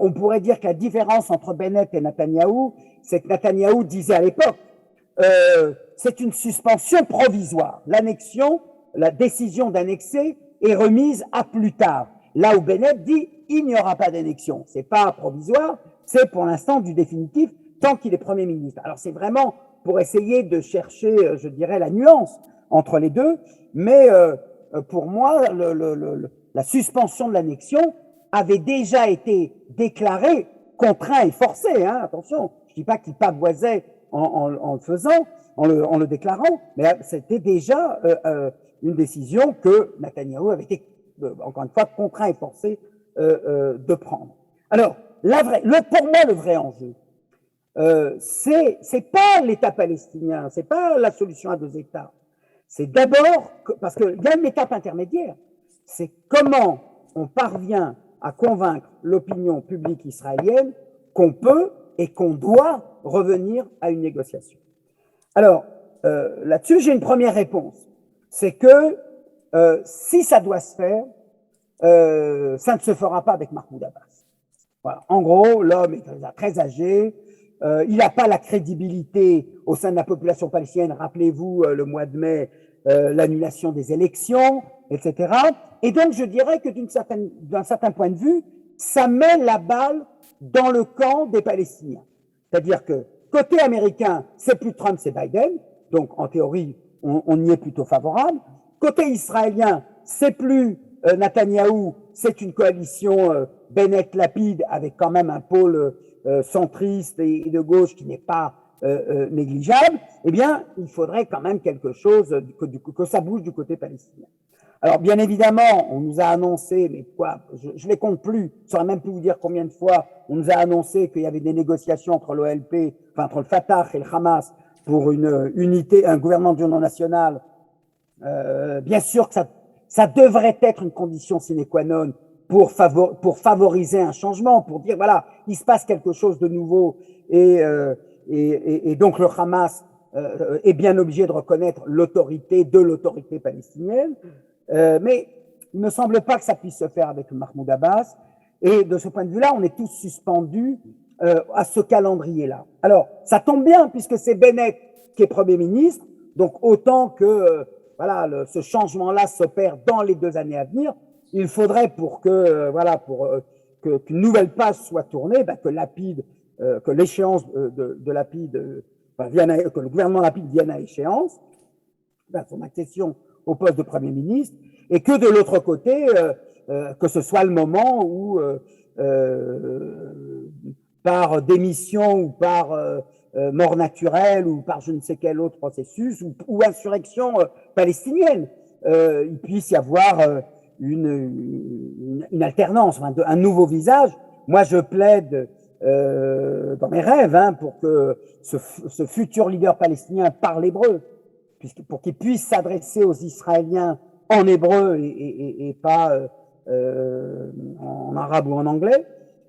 [SPEAKER 4] on pourrait dire que la différence entre Bennett et Netanyahou, c'est que Netanyahou disait à l'époque, c'est une suspension provisoire. L'annexion, la décision d'annexer est remise à plus tard. Là où Bennett dit, il n'y aura pas d'annexion. C'est pas provisoire, c'est pour l'instant du définitif tant qu'il est Premier ministre. Alors c'est vraiment pour essayer de chercher, je dirais, la nuance entre les deux, mais pour moi, la suspension de l'annexion avait déjà été déclarée, contraint et forcé, hein, attention, je ne dis pas qu'il pavoisait en le faisant, en le déclarant, mais c'était déjà une décision que Netanyahou avait été, encore une fois, contraint et forcé de prendre. Alors, pour moi, le vrai enjeu, c'est pas l'État palestinien, c'est pas la solution à deux États. C'est d'abord, parce qu'il y a une étape intermédiaire, c'est comment on parvient à convaincre l'opinion publique israélienne qu'on peut et qu'on doit revenir à une négociation. Alors, là-dessus, j'ai une première réponse. C'est que si ça doit se faire, ça ne se fera pas avec Mahmoud Abbas. Voilà. En gros, l'homme est très âgé, il n'a pas la crédibilité au sein de la population palestinienne. Rappelez-vous, le mois de mai, l'annulation des élections, etc. Et donc, je dirais que d'un certain point de vue, ça met la balle dans le camp des Palestiniens. C'est-à-dire que côté américain, c'est plus Trump, c'est Biden. Donc, en théorie, on y est plutôt favorable. Côté israélien, c'est plus Netanyahou, c'est une coalition Bennett-Lapid avec quand même un pôle centriste et de gauche qui n'est pas négligeable. Eh bien, il faudrait quand même quelque chose que ça bouge du côté palestinien. Alors, bien évidemment, on nous a annoncé, mais quoi, je les compte plus, je ne saurais même plus vous dire combien de fois on nous a annoncé qu'il y avait des négociations entre l'OLP, enfin entre le Fatah et le Hamas pour une unité, un gouvernement d'union nationale. Bien sûr que ça devrait être une condition sine qua non pour favoriser un changement, pour dire voilà, il se passe quelque chose de nouveau et donc le Hamas est bien obligé de reconnaître l'autorité palestinienne. Mais il ne me semble pas que ça puisse se faire avec Mahmoud Abbas. Et de ce point de vue-là, on est tous suspendus à ce calendrier-là. Alors, ça tombe bien puisque c'est Bennett qui est Premier ministre, donc autant que ce changement-là s'opère dans les 2 années à venir. Il faudrait pour que qu'une nouvelle page soit tournée, que l'échéance de Lapid, que le gouvernement Lapid vienne à échéance, son accession au poste de Premier ministre, et que de l'autre côté, que ce soit le moment où, par démission ou par mort naturelle ou par je ne sais quel autre processus ou insurrection palestinienne, il puisse y avoir une alternance, un nouveau visage. Moi, je plaide dans mes rêves pour que ce futur leader palestinien parle hébreu, pour qu'il puisse s'adresser aux Israéliens en hébreu et pas en arabe ou en anglais.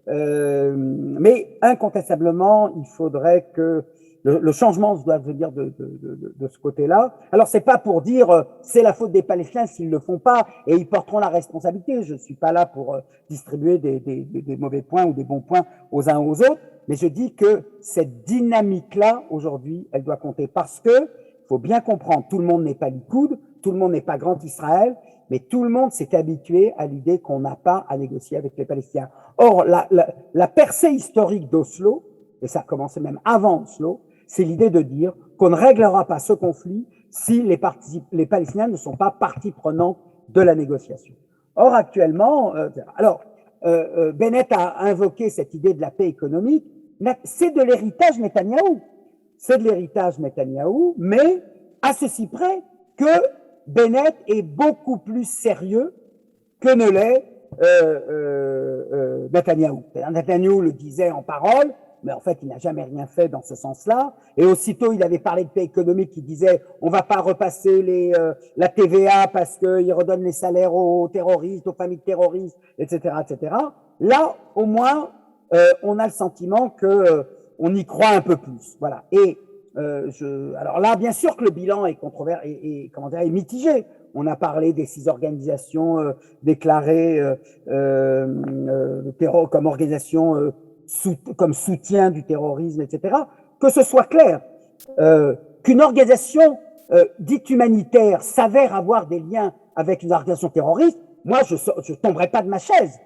[SPEAKER 4] Mais incontestablement, il faudrait que le changement doit venir de ce côté-là. Alors, c'est pas pour dire c'est la faute des Palestiniens s'ils le font pas et ils porteront la responsabilité. Je suis pas là pour distribuer des mauvais points ou des bons points aux uns aux autres, mais je dis que cette dynamique-là, aujourd'hui, elle doit compter parce que faut bien comprendre, tout le monde n'est pas Likoud, tout le monde n'est pas Grand Israël, mais tout le monde s'est habitué à l'idée qu'on n'a pas à négocier avec les Palestiniens. Or, la percée historique d'Oslo, et ça a commencé même avant Oslo, c'est l'idée de dire qu'on ne réglera pas ce conflit si les Palestiniens ne sont pas partie prenante de la négociation. Or, actuellement, Bennett a invoqué cette idée de la paix économique, c'est de l'héritage Netanyahou. C'est de l'héritage Netanyahou, mais à ceci près que Bennett est beaucoup plus sérieux que ne l'est Netanyahou. Netanyahou le disait en parole, mais en fait, il n'a jamais rien fait dans ce sens-là. Et aussitôt, il avait parlé de paix économique, il disait on va pas repasser la TVA parce qu'il redonne les salaires aux terroristes, aux familles terroristes, etc., etc. Là, au moins, on a le sentiment que on y croit un peu plus. Voilà. Et alors là, bien sûr que le bilan est controversé est mitigé. On a parlé des 6 organisations déclarées comme organisations comme soutien du terrorisme, etc. Que ce soit clair, qu'une organisation dite humanitaire s'avère avoir des liens avec une organisation terroriste, moi, je tomberai pas de ma chaise,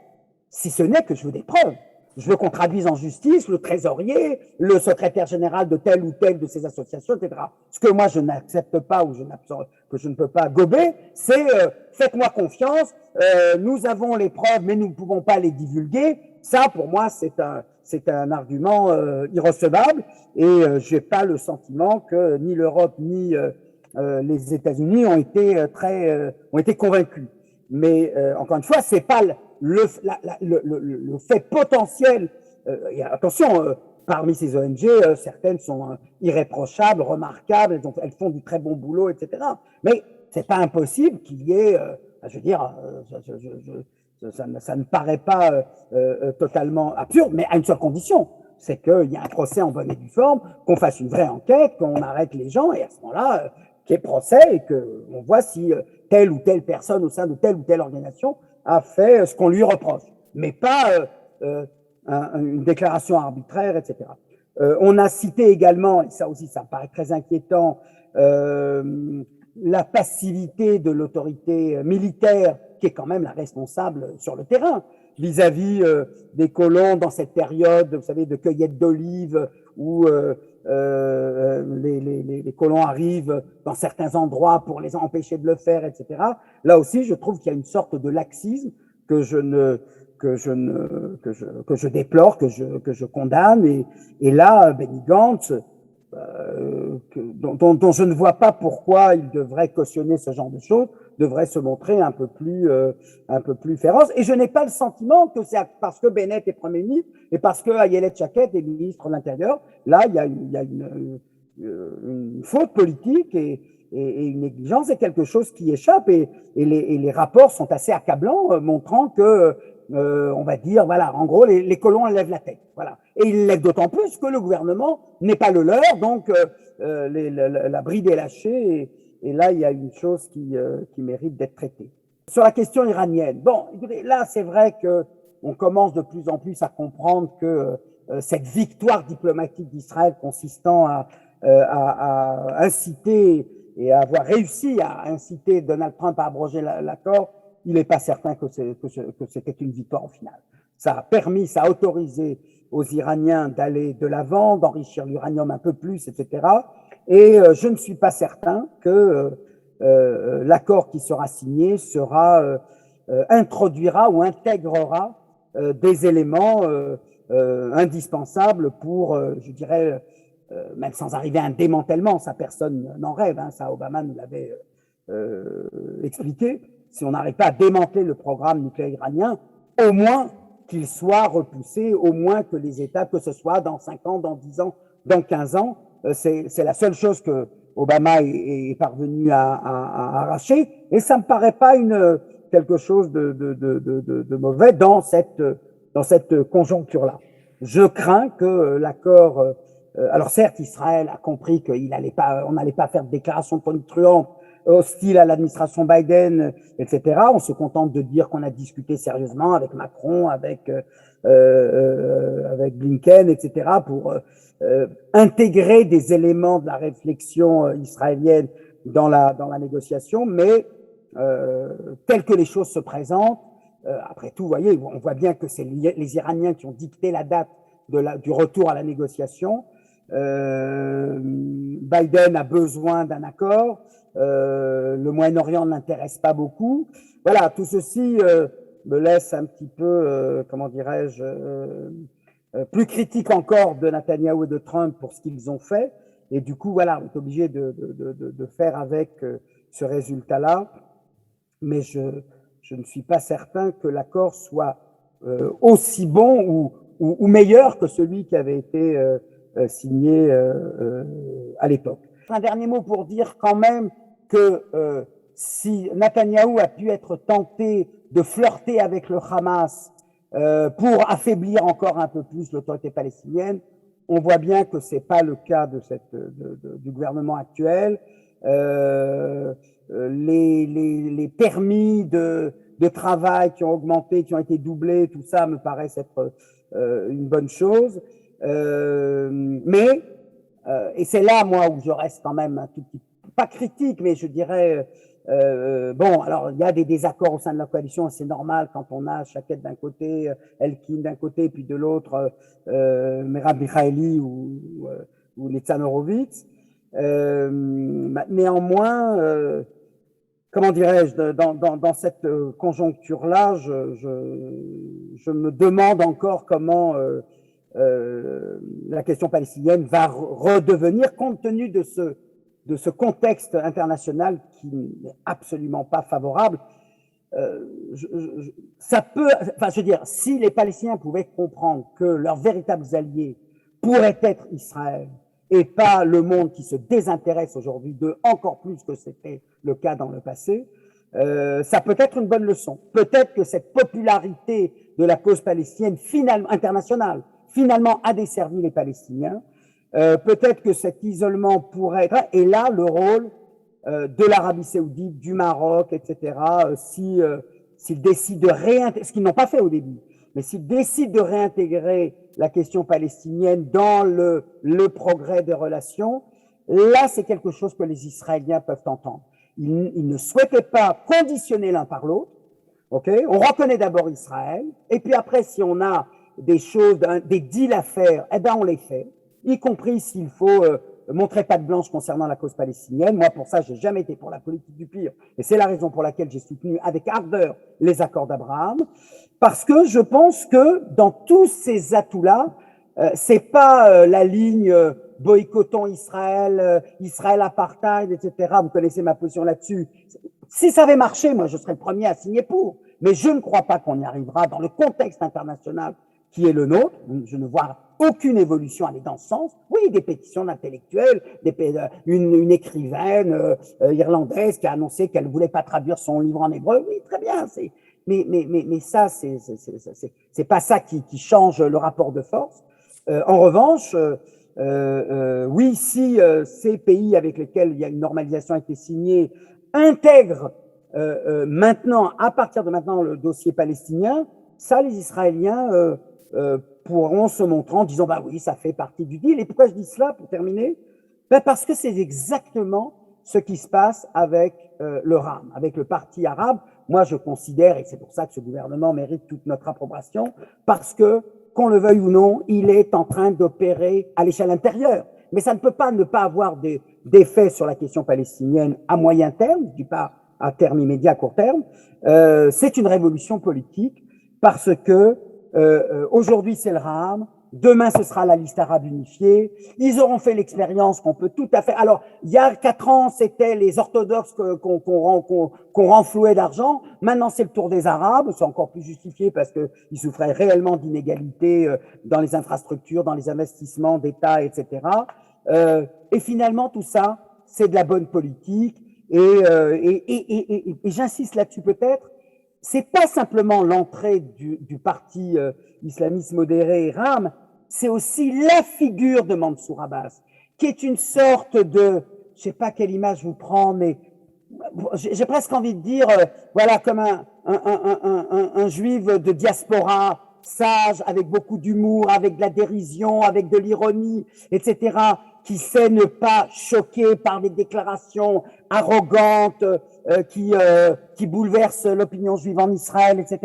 [SPEAKER 4] si ce n'est que je veux des preuves. Je veux qu'on traduise en justice le trésorier, le secrétaire général de telle ou telle de ces associations, etc. Ce que moi, je n'accepte pas ou que je ne peux pas gober, c'est faites-moi confiance, nous avons les preuves, mais nous ne pouvons pas les divulguer. Ça, pour moi, c'est un argument irrecevable et je n'ai pas le sentiment que ni l'Europe ni les États-Unis ont été convaincus. Mais encore une fois, c'est pas le fait potentiel. Et attention, parmi ces ONG, certaines sont irréprochables, remarquables, elles font du très bon boulot, etc. Mais c'est pas impossible qu'il y ait, je veux dire, ça ne paraît pas totalement absurde, mais à une seule condition, c'est qu'il y a un procès en bonne et due forme, qu'on fasse une vraie enquête, qu'on arrête les gens, et à ce moment-là, qu'il y ait procès et qu'on voit si telle ou telle personne au sein de telle ou telle organisation a fait ce qu'on lui reproche, mais pas une déclaration arbitraire, etc. On a cité également, et ça aussi ça me paraît très inquiétant, la passivité de l'autorité militaire qui est quand même la responsable sur le terrain vis-à-vis des colons dans cette période, vous savez, de cueillette d'olives où les colons arrivent dans certains endroits pour les empêcher de le faire, etc. Là aussi, je trouve qu'il y a une sorte de laxisme que je déplore, que je condamne. Et là, Benny Gantz, dont je ne vois pas pourquoi il devrait cautionner ce genre de choses, devrait se montrer un peu plus féroce. Et je n'ai pas le sentiment que c'est parce que Bennett est Premier ministre et parce que Ayelet Shaked est ministre de l'Intérieur. Là, il y a une faute politique et une négligence, et quelque chose qui échappe. Et les rapports sont assez accablants, montrant que on va dire, voilà, en gros, les colons lèvent la tête. Voilà. Et ils lèvent d'autant plus que le gouvernement n'est pas le leur, donc la bride est lâchée. Et là, il y a une chose qui mérite d'être traitée. Sur la question iranienne, bon, écoutez, là, c'est vrai qu'on commence de plus en plus à comprendre que cette victoire diplomatique d'Israël consistant à inciter et à avoir réussi à inciter Donald Trump à abroger l'accord, il n'est pas certain que c'était une victoire au final. Ça a permis, ça a autorisé aux Iraniens d'aller de l'avant, d'enrichir l'uranium un peu plus, etc. Et je ne suis pas certain que l'accord qui sera signé introduira ou intégrera des éléments indispensables pour, je dirais, même sans arriver à un démantèlement, ça personne n'en rêve, hein, ça Obama nous l'avait expliqué, si on n'arrive pas à démanteler le programme nucléaire iranien, au moins qu'il soit repoussé, au moins que les États, que ce soit dans 5 ans, dans 10 ans, dans 15 ans, c'est la seule chose que Obama est parvenu à arracher, et ça me paraît pas quelque chose de mauvais dans cette conjoncture-là. Je crains que l'accord, alors certes, Israël a compris qu'on n'allait pas faire de déclaration tonitruante hostile à l'administration Biden, etc. On se contente de dire qu'on a discuté sérieusement avec Macron, avec Blinken, etc., pour intégrer des éléments de la réflexion israélienne dans la négociation, mais telles que les choses se présentent, après tout, vous voyez, on voit bien que c'est les Iraniens qui ont dicté la date du retour à la négociation. Biden a besoin d'un accord, le Moyen-Orient ne l'intéresse pas beaucoup. Voilà, tout ceci me laisse un petit peu, comment dirais-je, plus critique encore de Netanyahou et de Trump pour ce qu'ils ont fait. Et du coup, voilà, on est obligé de faire avec ce résultat-là. Mais je ne suis pas certain que l'accord soit aussi bon ou meilleur que celui qui avait été signé à l'époque. Un dernier mot pour dire quand même que si Netanyahou a pu être tenté de flirter avec le Hamas pour affaiblir encore un peu plus l'autorité palestinienne, on voit bien que ce n'est pas le cas du gouvernement actuel. Les permis de travail qui ont augmenté, qui ont été doublés, tout ça me paraissent être une bonne chose. Mais, et c'est là, moi, où je reste quand même un tout petit peu, pas critique, mais je dirais, bon, alors il y a des désaccords au sein de la coalition, c'est normal quand on a Shaked d'un côté, Elkin d'un côté, puis de l'autre, Merav Michaeli ou Nitzan Horowitz. Néanmoins, comment dirais-je, dans cette conjoncture-là, je me demande encore comment la question palestinienne va redevenir, compte tenu de ce contexte international qui n'est absolument pas favorable. Ça peut, enfin, je veux dire, si les Palestiniens pouvaient comprendre que leurs véritables alliés pourraient être Israël et pas le monde qui se désintéresse aujourd'hui d'eux encore plus que c'était le cas dans le passé, ça peut être une bonne leçon. Peut-être que cette popularité de la cause palestinienne internationale finalement a desservi les Palestiniens. Peut-être que cet isolement pourrait être, et là le rôle de l'Arabie Saoudite, du Maroc, etc., s'ils décident de réintégrer, ce qu'ils n'ont pas fait au début, mais s'ils décident de réintégrer la question palestinienne dans le progrès des relations, là c'est quelque chose que les Israéliens peuvent entendre. Ils ne souhaitaient pas conditionner l'un par l'autre. Okay, on reconnaît d'abord Israël, et puis après, si on a des choses, des deals à faire, eh ben on les fait, y compris s'il faut montrer patte blanche concernant la cause palestinienne. Moi, pour ça, j'ai jamais été pour la politique du pire, et c'est la raison pour laquelle j'ai soutenu avec ardeur les accords d'Abraham, parce que je pense que dans tous ces atouts-là, c'est pas la ligne boycottons Israël, Israël apartheid, etc. Vous connaissez ma position là-dessus. Si ça avait marché, moi, je serais le premier à signer pour. Mais je ne crois pas qu'on y arrivera dans le contexte international qui est le nôtre. Je ne vois aucune évolution aller dans ce sens. Oui, des pétitions d'intellectuels, une écrivaine irlandaise qui a annoncé qu'elle ne voulait pas traduire son livre en hébreu. Oui, très bien. Mais ça, c'est pas ça qui change le rapport de force. En revanche, oui, si ces pays avec lesquels il y a une normalisation a été signée intègrent maintenant, à partir de maintenant, le dossier palestinien, ça, les Israéliens pourront se montrer en disant, bah oui, ça fait partie du deal. Et pourquoi je dis cela, pour terminer? Ben parce que c'est exactement ce qui se passe avec le RAM, avec le parti arabe. Moi, je considère, et c'est pour ça que ce gouvernement mérite toute notre approbation, parce que, qu'on le veuille ou non, il est en train d'opérer à l'échelle intérieure. Mais ça ne peut pas ne pas avoir d'effet sur la question palestinienne à moyen terme, je ne dis pas à terme immédiat, à court terme. C'est une révolution politique parce que aujourd'hui c'est le RAM, demain ce sera la liste arabe unifiée. Ils auront fait l'expérience qu'on peut tout à fait. Alors il y a 4 ans c'était les orthodoxes qu'on renflouait d'argent. Maintenant c'est le tour des Arabes. C'est encore plus justifié parce que ils souffraient réellement d'inégalités dans les infrastructures, dans les investissements d'État, etc. Et finalement tout ça c'est de la bonne politique. Et j'insiste là-dessus peut-être, c'est pas simplement l'entrée du parti islamiste modéré RAM, c'est aussi la figure de Mansour Abbas, qui est une sorte de, je sais pas quelle image vous prend, mais j'ai presque envie de dire, voilà, comme un juif de diaspora, sage, avec beaucoup d'humour, avec de la dérision, avec de l'ironie, etc., qui sait ne pas choquer par des déclarations arrogantes qui bouleversent l'opinion juive en Israël, etc.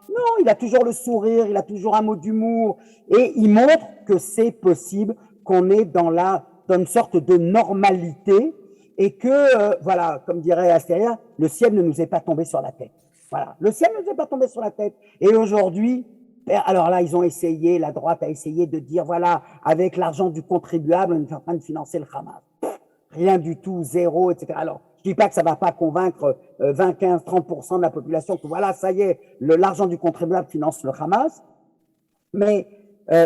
[SPEAKER 4] Non, il a toujours le sourire, il a toujours un mot d'humour, et il montre que c'est possible, qu'on est dans une sorte de normalité, et que, voilà, comme dirait Astéria, le ciel ne nous est pas tombé sur la tête. Voilà, le ciel ne nous est pas tombé sur la tête. Et aujourd'hui, alors là, ils ont essayé, la droite a essayé de dire, voilà, avec l'argent du contribuable, on est en train de financer le Hamas. Rien du tout, zéro, etc. Alors, je dis pas que ça va pas convaincre 20, 15, 30% de la population que voilà, ça y est, l'argent du contribuable finance le Hamas. Mais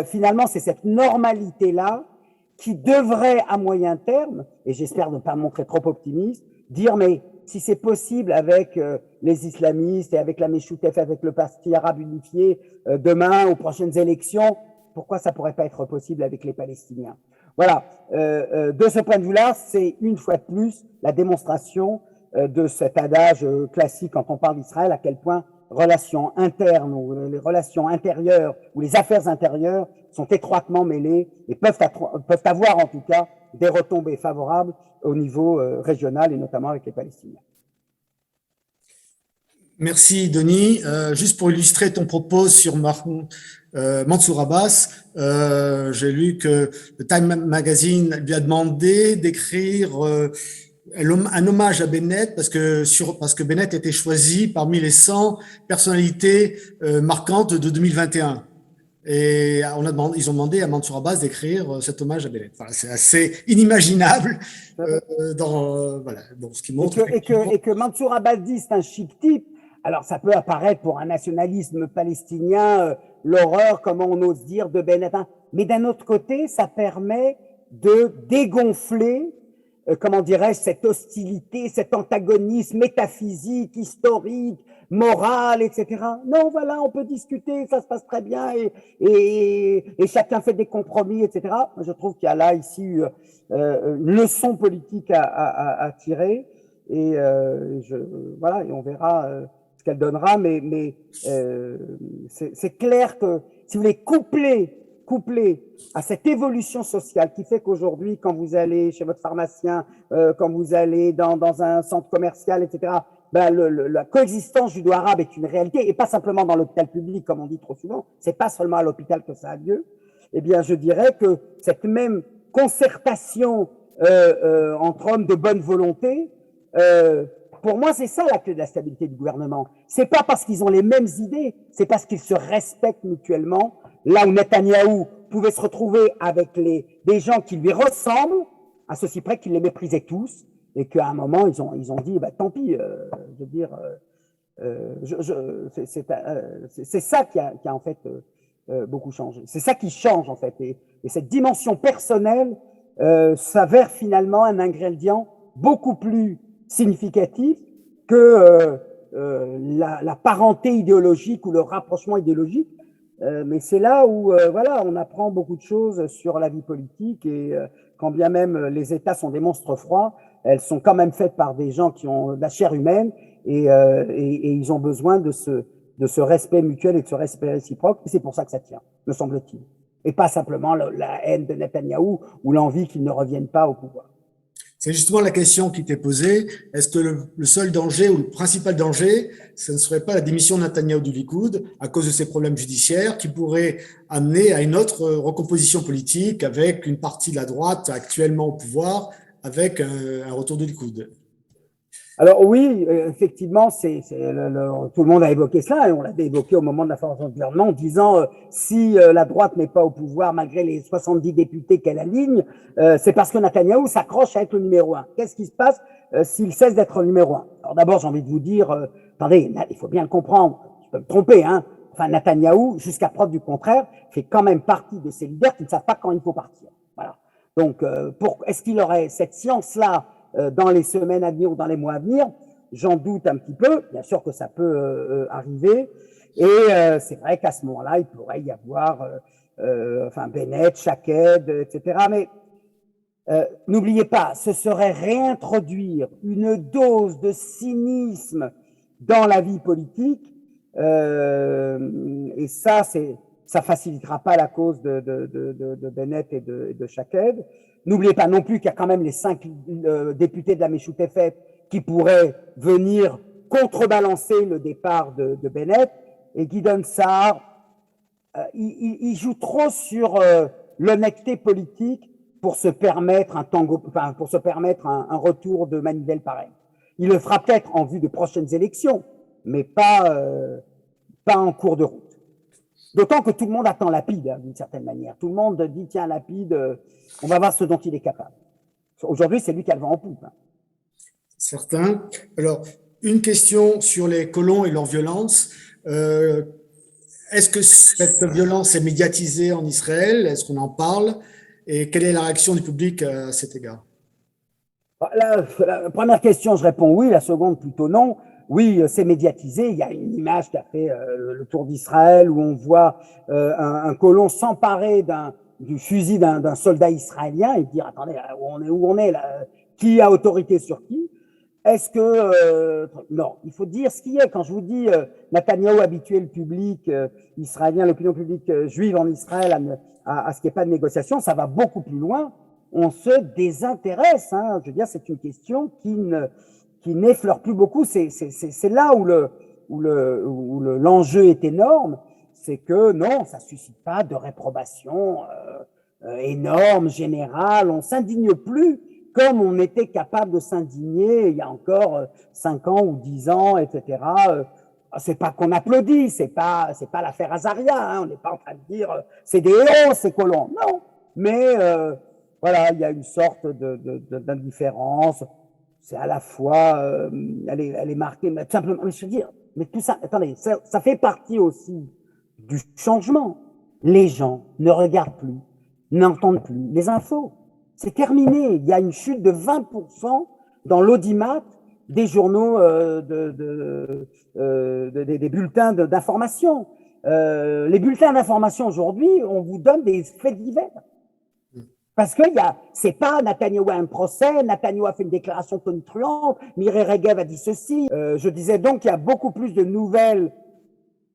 [SPEAKER 4] finalement, c'est cette normalité-là qui devrait, à moyen terme, et j'espère ne pas me montrer trop optimiste, dire, mais si c'est possible avec les islamistes et avec la Meshoutef, avec le Parti arabe unifié, demain, aux prochaines élections, pourquoi ça pourrait pas être possible avec les Palestiniens? Voilà, de ce point de vue-là, c'est une fois de plus la démonstration de cet adage classique quand on parle d'Israël, à quel point relations internes ou les relations intérieures ou les affaires intérieures sont étroitement mêlées et peuvent avoir en tout cas des retombées favorables au niveau régional et notamment avec les Palestiniens.
[SPEAKER 2] Merci Denis. Juste pour illustrer ton propos sur Mansour Abbas, j'ai lu que le Time Magazine lui a demandé d'écrire un hommage à Bennett parce que Bennett était choisi parmi les 100 personnalités marquantes de 2021. Et ils ont demandé à Mansour Abbas d'écrire cet hommage à Bennett. Voilà, c'est assez inimaginable voilà, ce qui montre
[SPEAKER 4] et que Mansour Abbas dit c'est un chic type. Alors ça peut apparaître pour un nationalisme palestinien l'horreur, comment on ose dire, de Bennett. Mais d'un autre côté, ça permet de dégonfler comment dirais-je, cette hostilité, cet antagonisme métaphysique, historique, moral, etc. Non, voilà, on peut discuter, ça se passe très bien et chacun fait des compromis, etc. Je trouve qu'il y a là, ici, une leçon politique à tirer et voilà, et on verra ce qu'elle donnera, mais c'est clair que, si vous voulez, couplé à cette évolution sociale qui fait qu'aujourd'hui, quand vous allez chez votre pharmacien, quand vous allez dans un centre commercial, etc., ben la coexistence judo-arabe est une réalité, et pas simplement dans l'hôpital public, comme on dit trop souvent, c'est pas seulement à l'hôpital que ça a lieu. Eh bien, je dirais que cette même concertation entre hommes de bonne volonté, pour moi, c'est ça la clé de la stabilité du gouvernement. C'est pas parce qu'ils ont les mêmes idées, c'est parce qu'ils se respectent mutuellement. Là où Netanyahou pouvait se retrouver avec des gens qui lui ressemblent, à ceci près qu'ils les méprisaient tous, et qu'à un moment, ils ont dit, bah, tant pis, je veux dire, c'est ça qui a en fait beaucoup changé. C'est ça qui change, en fait. Et cette dimension personnelle s'avère finalement un ingrédient beaucoup plus significatif que la parenté idéologique ou le rapprochement idéologique. Mais c'est là où voilà, on apprend beaucoup de choses sur la vie politique et quand bien même les États sont des monstres froids, elles sont quand même faites par des gens qui ont de la chair humaine et ils ont besoin de ce respect mutuel et de ce respect réciproque. Et c'est pour ça que ça tient, me semble-t-il. Et pas simplement la haine de Netanyahou ou l'envie qu'il ne revienne pas au pouvoir.
[SPEAKER 2] C'est justement la question qui t'est posée. Est-ce que le seul danger ou le principal danger, ce ne serait pas la démission de Netanyahou du Likoud à cause de ses problèmes judiciaires qui pourraient amener à une autre recomposition politique avec une partie de la droite actuellement au pouvoir avec un retour du Likoud?
[SPEAKER 4] Alors oui, effectivement, tout le monde a évoqué cela et on l'avait évoqué au moment de la formation du gouvernement en disant si la droite n'est pas au pouvoir malgré les 70 députés qu'elle aligne, c'est parce que Netanyahou s'accroche à être le numéro 1. Qu'est-ce qui se passe s'il cesse d'être le numéro 1? Alors d'abord, j'ai envie de vous dire, attendez, il faut bien le comprendre, je peux me tromper, hein. Enfin, Netanyahou, jusqu'à preuve du contraire, fait quand même partie de ces leaders qui ne savent pas quand il faut partir. Voilà. Donc, est-ce qu'il aurait cette science-là dans les semaines à venir ou dans les mois à venir? J'en doute un petit peu. Bien sûr que ça peut arriver. Et c'est vrai qu'à ce moment-là, il pourrait y avoir Bennett, Shaked, etc. Mais N'oubliez pas, ce serait réintroduire une dose de cynisme dans la vie politique, et ça facilitera pas la cause de Bennett et de Shaked. N'oubliez pas non plus qu'il y a quand même les 5 députés de la Meshoutefet qui pourraient venir contrebalancer le départ de Bennett, et Gideon Sa'ar, il joue trop sur l'honnêteté politique pour se permettre un retour de manivelle pareil. Il le fera peut-être en vue de prochaines élections, mais pas en cours de route. D'autant que tout le monde attend Lapide, hein, d'une certaine manière. Tout le monde dit, tiens, Lapide, on va voir ce dont il est capable. Aujourd'hui, c'est lui qui a le vent en poupe. Hein.
[SPEAKER 2] Certains. Alors, une question sur les colons et leur violence. Est-ce que cette violence est médiatisée en Israël? Est-ce qu'on en parle? Et quelle est la réaction du public à cet égard?
[SPEAKER 4] La première question, je réponds oui. La seconde, plutôt non. Oui, c'est médiatisé. Il y a une image qui a fait le tour d'Israël où on voit un colon s'emparer du fusil d'un soldat israélien et dire, attendez, où on est là? Qui a autorité sur qui? Est-ce que non, il faut dire ce qui est. Quand je vous dis Netanyahou habituer le public israélien, l'opinion publique juive en Israël à ce qu'il n'y ait pas de négociation, ça va beaucoup plus loin. On se désintéresse. Hein. Je veux dire, c'est une question qui n'effleure plus beaucoup. C'est là où l'enjeu est énorme. C'est que non, ça suscite pas de réprobation énorme, générale. On s'indigne plus comme on était capable de s'indigner il y a encore 5 ans ou 10 ans, etc. C'est pas qu'on applaudit, c'est pas l'affaire Azaria, hein, on n'est pas en train de dire c'est des héros ces colons, non. Mais voilà, il y a une sorte d'indifférence. C'est à la fois, elle est marquée, mais simplement, mais je veux dire, mais tout ça, attendez, ça fait partie aussi du changement. Les gens ne regardent plus, n'entendent plus les infos. C'est terminé. Il y a une chute de 20% dans l'audimat des journaux, des bulletins d'information. Les bulletins d'information aujourd'hui, on vous donne des faits divers. Parce que c'est pas Netanyahou a un procès, Netanyahou a fait une déclaration tonitruante, Mireille Regev a dit ceci. Je disais donc qu'il y a beaucoup plus de nouvelles,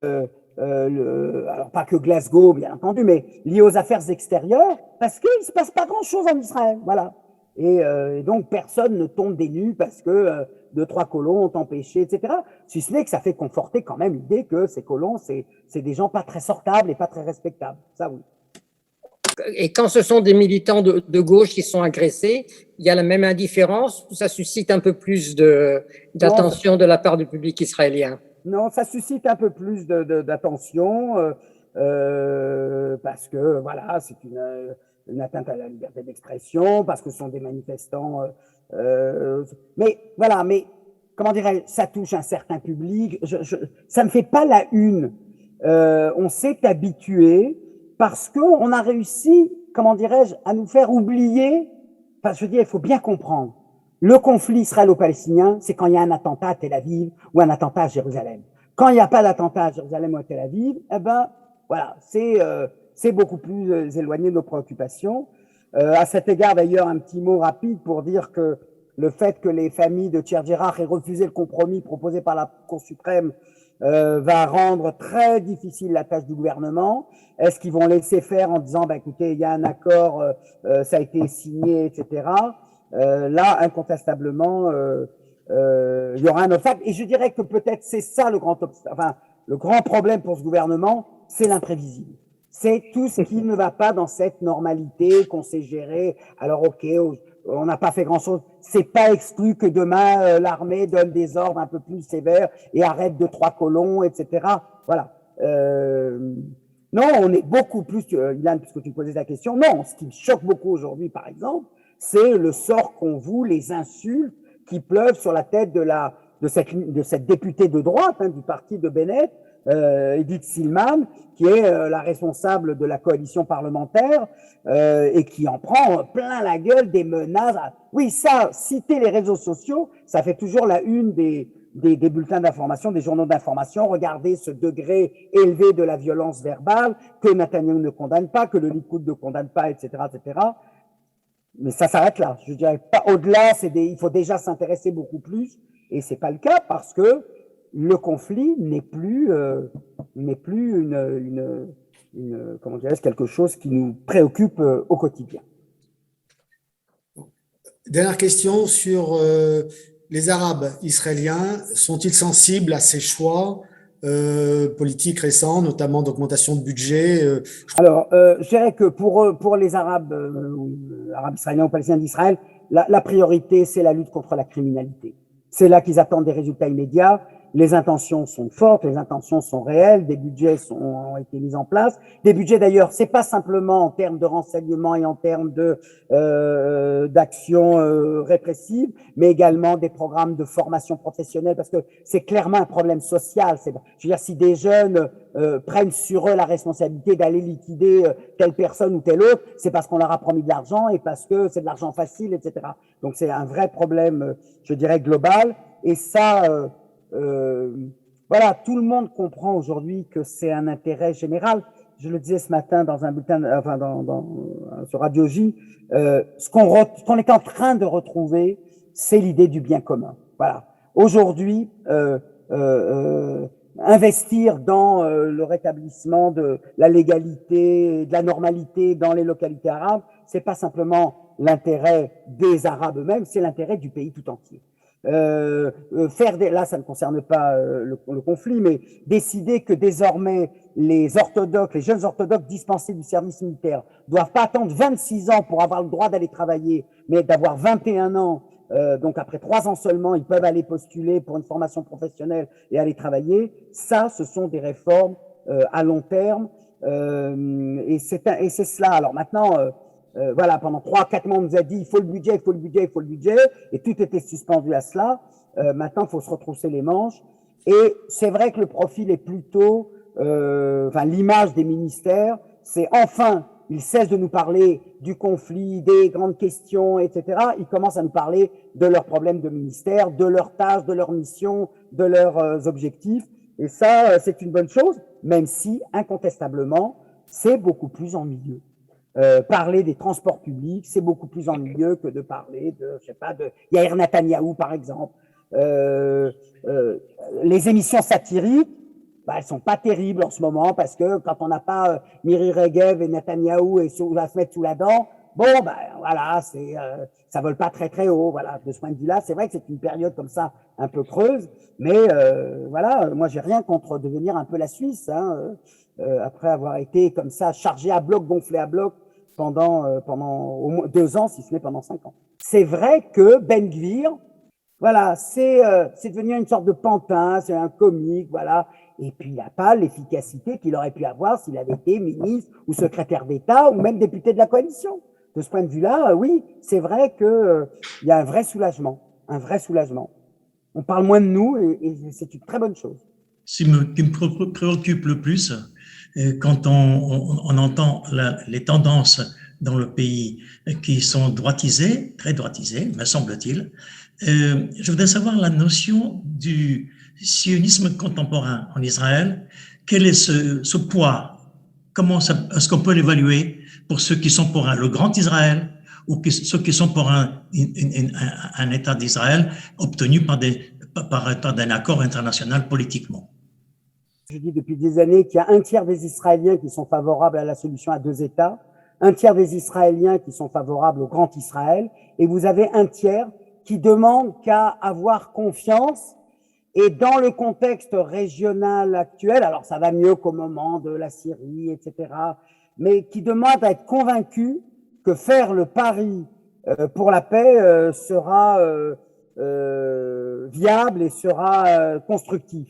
[SPEAKER 4] alors pas que Glasgow, bien entendu, mais liées aux affaires extérieures, parce qu'il ne se passe pas grand-chose en Israël, voilà. Et donc personne ne tombe des nues parce que 2-3 colons ont empêché, etc. Si ce n'est que ça fait conforter quand même l'idée que ces colons, c'est des gens pas très sortables et pas très respectables. Ça, oui.
[SPEAKER 5] Et quand ce sont des militants de gauche qui sont agressés, il y a la même indifférence ou ça suscite un peu plus d'attention de la part du public israélien?
[SPEAKER 4] Non, ça suscite un peu plus d'attention parce que voilà, c'est une atteinte à la liberté d'expression, parce que ce sont des manifestants. Mais voilà, mais comment dirais-je, ça touche un certain public. Ça ne fait pas la une. On s'est habitué parce qu'on a réussi, comment dirais-je, à nous faire oublier. Parce que je veux dire, il faut bien comprendre. Le conflit israélo-palestinien, c'est quand il y a un attentat à Tel Aviv ou un attentat à Jérusalem. Quand il n'y a pas d'attentat à Jérusalem ou à Tel Aviv, eh ben, voilà, c'est beaucoup plus éloigné de nos préoccupations. À cet égard, d'ailleurs, un petit mot rapide pour dire que le fait que les familles de Tchergerach aient refusé le compromis proposé par la Cour suprême va rendre très difficile la tâche du gouvernement. Est-ce qu'ils vont laisser faire en disant, bah, écoutez, il y a un accord, ça a été signé, etc. Là, incontestablement, il y aura un obstacle. Et je dirais que peut-être c'est ça le grand obstacle. Enfin, le grand problème pour ce gouvernement, c'est l'imprévisible. C'est tout ce qui ne va pas dans cette normalité qu'on sait gérer. Alors, ok, on n'a pas fait grand-chose. C'est pas exclu que demain l'armée donne des ordres un peu plus sévères et arrête 2-3 colons, etc. Voilà. Non, on est beaucoup plus, Ilan, puisque tu posais la question. Non, ce qui me choque beaucoup aujourd'hui, par exemple, c'est le sort qu'on voue, les insultes qui pleuvent sur la tête de cette députée de droite, hein, du parti de Bennett, Edith Silman, qui est la responsable de la coalition parlementaire et qui en prend plein la gueule des menaces. Oui, ça, citer les réseaux sociaux, ça fait toujours la une des bulletins d'information, des journaux d'information. Regardez ce degré élevé de la violence verbale que Netanyahou ne condamne pas, que le Likoud ne condamne pas, etc., etc. Mais ça s'arrête là. Je dirais pas au-delà, il faut déjà s'intéresser beaucoup plus, et c'est pas le cas parce que le conflit n'est plus comment dirais-je, quelque chose qui nous préoccupe au quotidien.
[SPEAKER 2] Dernière question sur les Arabes israéliens. Sont-ils sensibles à ces choix politiques récents, notamment d'augmentation de budget?
[SPEAKER 4] Alors, je dirais que pour les Arabes, Arabes israéliens ou Palestiniens d'Israël, la priorité, c'est la lutte contre la criminalité. C'est là qu'ils attendent des résultats immédiats. Les intentions sont fortes, les intentions sont réelles, des budgets ont été mis en place. Des budgets d'ailleurs, c'est pas simplement en termes de renseignement et en termes d'action répressive, mais également des programmes de formation professionnelle, parce que c'est clairement un problème social. Je veux dire, si des jeunes prennent sur eux la responsabilité d'aller liquider telle personne ou telle autre, c'est parce qu'on leur a promis de l'argent et parce que c'est de l'argent facile, etc. Donc c'est un vrai problème, je dirais, global. Et ça, voilà, tout le monde comprend aujourd'hui que c'est un intérêt général. Je le disais ce matin dans un bulletin, enfin sur Radio J, ce qu'on est en train de retrouver, c'est l'idée du bien commun. Voilà. Aujourd'hui, investir dans le rétablissement de la légalité et de la normalité dans les localités arabes, c'est pas simplement l'intérêt des Arabes eux-mêmes, c'est l'intérêt du pays tout entier. Là, ça ne concerne pas le conflit, mais décider que désormais les orthodoxes, les jeunes orthodoxes dispensés du service militaire doivent pas attendre 26 ans pour avoir le droit d'aller travailler, mais d'avoir 21 ans. Donc après 3 ans seulement, ils peuvent aller postuler pour une formation professionnelle et aller travailler. Ça, ce sont des réformes à long terme, et c'est cela. Alors maintenant, voilà, pendant 3-4 mois, on nous a dit il faut le budget, il faut le budget, il faut le budget, et tout était suspendu à cela. Maintenant, il faut se retrousser les manches. Et c'est vrai que le profil est plutôt, l'image des ministères, c'est enfin, ils cessent de nous parler du conflit, des grandes questions, etc. Ils commencent à nous parler de leurs problèmes de ministère, de leurs tâches, de leurs missions, de leurs objectifs. Et ça, c'est une bonne chose, même si, incontestablement, c'est beaucoup plus ennuyeux. Parler des transports publics, c'est beaucoup plus ennuyeux que de parler de, je sais pas, de Yair Netanyahou, par exemple. Les émissions satiriques, elles sont pas terribles en ce moment parce que quand on n'a pas Miri Regev et Netanyahou et va se mettre sous la dent, voilà, ça vole pas très très haut. Voilà, de ce point de vue-là, c'est vrai que c'est une période comme ça un peu creuse, mais voilà, moi j'ai rien contre devenir un peu la Suisse, hein, après avoir été comme ça chargé à bloc, gonflé à bloc pendant au moins 2 ans, si ce n'est pendant 5 ans. C'est vrai que Ben Gvir, voilà, c'est devenu une sorte de pantin, c'est un comique, voilà. Et puis il n'a pas l'efficacité qu'il aurait pu avoir s'il avait été ministre ou secrétaire d'État ou même député de la coalition. De ce point de vue-là, oui, c'est vrai qu'il y a un vrai soulagement, un vrai soulagement. On parle moins de nous et c'est une très bonne chose.
[SPEAKER 6] Ce qui me préoccupe le plus, quand on entend les tendances dans le pays qui sont droitisées, très droitisées, me semble-t-il, je voudrais savoir la notion du sionisme contemporain en Israël. Quel est ce poids? Comment est-ce qu'on peut l'évaluer pour ceux qui sont pour le grand Israël ou ceux qui sont pour un État d'Israël obtenu par un accord international politiquement?
[SPEAKER 4] Je dis depuis des années qu'il y a un tiers des Israéliens qui sont favorables à la solution à 2 États, un tiers des Israéliens qui sont favorables au grand Israël, et vous avez un tiers qui demande qu'à avoir confiance. Et dans le contexte régional actuel, alors ça va mieux qu'au moment de la Syrie, etc., mais qui demande à être convaincu que faire le pari pour la paix sera viable et sera constructif.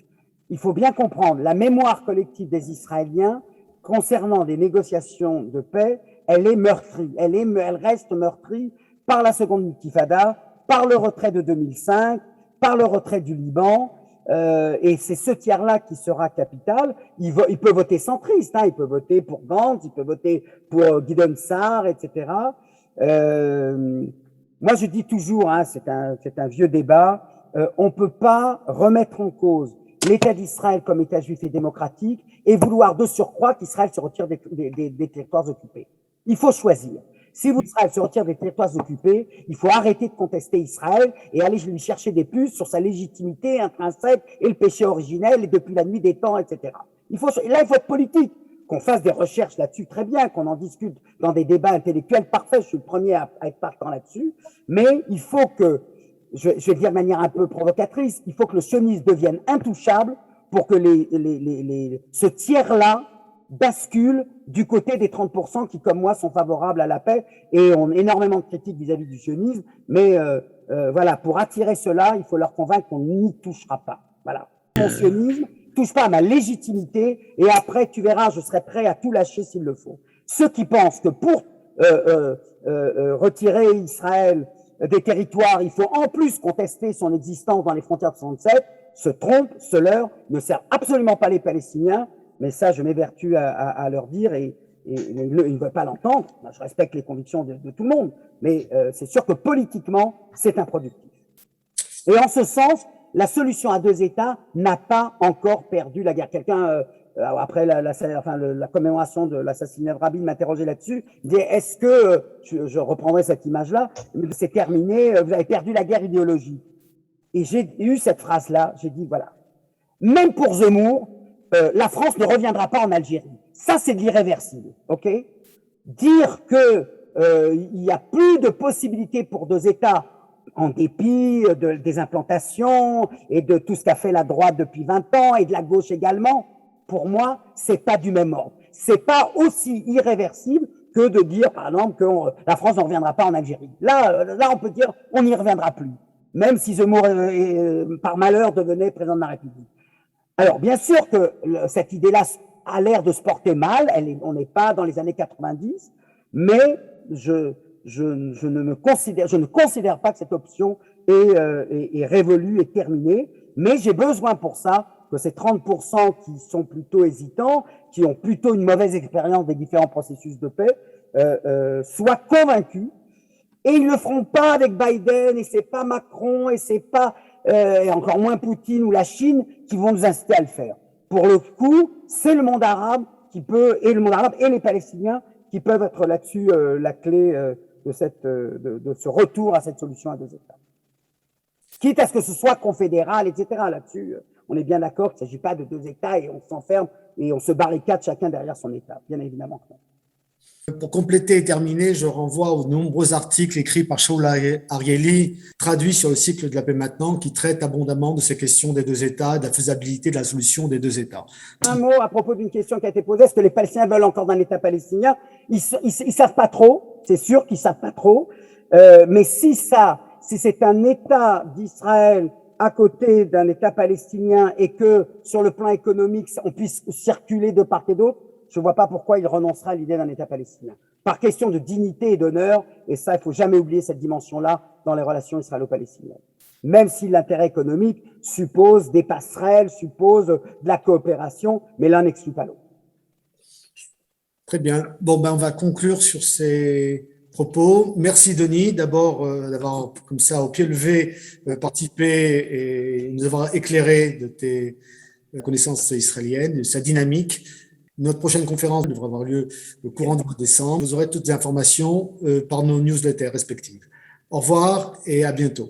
[SPEAKER 4] Il faut bien comprendre, la mémoire collective des Israéliens concernant des négociations de paix, elle est meurtrie, elle reste meurtrie par la seconde intifada, par le retrait de 2005, par le retrait du Liban, et c'est ce tiers-là qui sera capital. Il peut voter centriste, hein, il peut voter pour Gantz, il peut voter pour Gideon Sa'ar, etc. Moi, je dis toujours, hein, c'est un vieux débat, on peut pas remettre en cause l'État d'Israël comme État juif et démocratique et vouloir de surcroît qu'Israël se retire des territoires occupés. Il faut choisir. Si Israël se retire des territoires occupés, il faut arrêter de contester Israël et aller lui chercher des puces sur sa légitimité intrinsèque et le péché originel et depuis la nuit des temps, etc. Là, il faut être politique. Qu'on fasse des recherches là-dessus, très bien, qu'on en discute dans des débats intellectuels, parfait, je suis le premier à être partant là-dessus, mais il faut que, je vais dire de manière un peu provocatrice, il faut que le sionisme devienne intouchable pour que ce tiers-là bascule du côté des 30% qui, comme moi, sont favorables à la paix et ont énormément de critiques vis-à-vis du sionisme, mais voilà, pour attirer cela, il faut leur convaincre qu'on n'y touchera pas. Voilà. Mon sionisme touche pas à ma légitimité et après, tu verras, je serai prêt à tout lâcher s'il le faut. Ceux qui pensent que pour retirer Israël des territoires, il faut en plus contester son existence dans les frontières de 67, se trompent, se leurrent, ne servent absolument pas les Palestiniens, mais ça, je m'évertue à leur dire et ils ne veulent pas l'entendre. Je respecte les convictions de tout le monde, mais c'est sûr que politiquement, c'est improductif. Et en ce sens, la solution à deux États n'a pas encore perdu la guerre. Quelqu'un, après la commémoration de l'assassinat de Rabin, m'interrogeait là-dessus. Il disait, est-ce que, je reprendrai cette image-là, c'est terminé, vous avez perdu la guerre idéologique. Et j'ai eu cette phrase-là, j'ai dit, voilà, même pour Zemmour, la France ne reviendra pas en Algérie. Ça, c'est de l'irréversible, ok? Dire que il n'y a plus de possibilités pour deux États en dépit des implantations et de tout ce qu'a fait la droite depuis 20 ans et de la gauche également, pour moi, c'est pas du même ordre. C'est pas aussi irréversible que de dire, par exemple, que la France ne reviendra pas en Algérie. Là, on peut dire, on n'y reviendra plus, même si Zemmour, par malheur, devenait président de la République. Alors, bien sûr que cette idée-là a l'air de se porter mal, on n'est pas dans les années 90, mais je ne considère pas que cette option est révolue et terminée, mais j'ai besoin pour ça que ces 30% qui sont plutôt hésitants, qui ont plutôt une mauvaise expérience des différents processus de paix, soient convaincus. Et ils ne le feront pas avec Biden, et c'est pas Macron, et c'est pas et encore moins Poutine ou la Chine qui vont nous inciter à le faire. Pour le coup, c'est le monde arabe qui peut, et le monde arabe et les Palestiniens qui peuvent être là-dessus la clé de ce retour à cette solution à deux États. Quitte à ce que ce soit confédéral, etc. Là-dessus, on est bien d'accord qu'il ne s'agit pas de deux États et on s'enferme et on se barricade chacun derrière son État. Bien évidemment que non.
[SPEAKER 2] Pour compléter et terminer, je renvoie aux nombreux articles écrits par Shaul Arieli, traduits sur le cycle de la paix maintenant, qui traitent abondamment de ces questions des deux États, de la faisabilité de la solution des deux États.
[SPEAKER 4] Un mot à propos d'une question qui a été posée. Est-ce que les Palestiniens veulent encore d'un État palestinien? Ils savent pas trop. C'est sûr qu'ils savent pas trop. Mais si c'est un État d'Israël à côté d'un État palestinien et que sur le plan économique, on puisse circuler de part et d'autre, je ne vois pas pourquoi il renoncera à l'idée d'un État palestinien. Par question de dignité et d'honneur, et ça, il ne faut jamais oublier cette dimension-là dans les relations israélo-palestiniennes. Même si l'intérêt économique suppose des passerelles, suppose de la coopération, mais l'un n'exclut pas l'autre.
[SPEAKER 2] Très bien. Bon, on va conclure sur ces propos. Merci Denis, d'abord d'avoir comme ça au pied levé participé et nous avoir éclairé de tes connaissances israéliennes, de sa dynamique. Notre prochaine conférence devra avoir lieu au courant du mois de décembre. Vous aurez toutes les informations par nos newsletters respectives. Au revoir et à bientôt.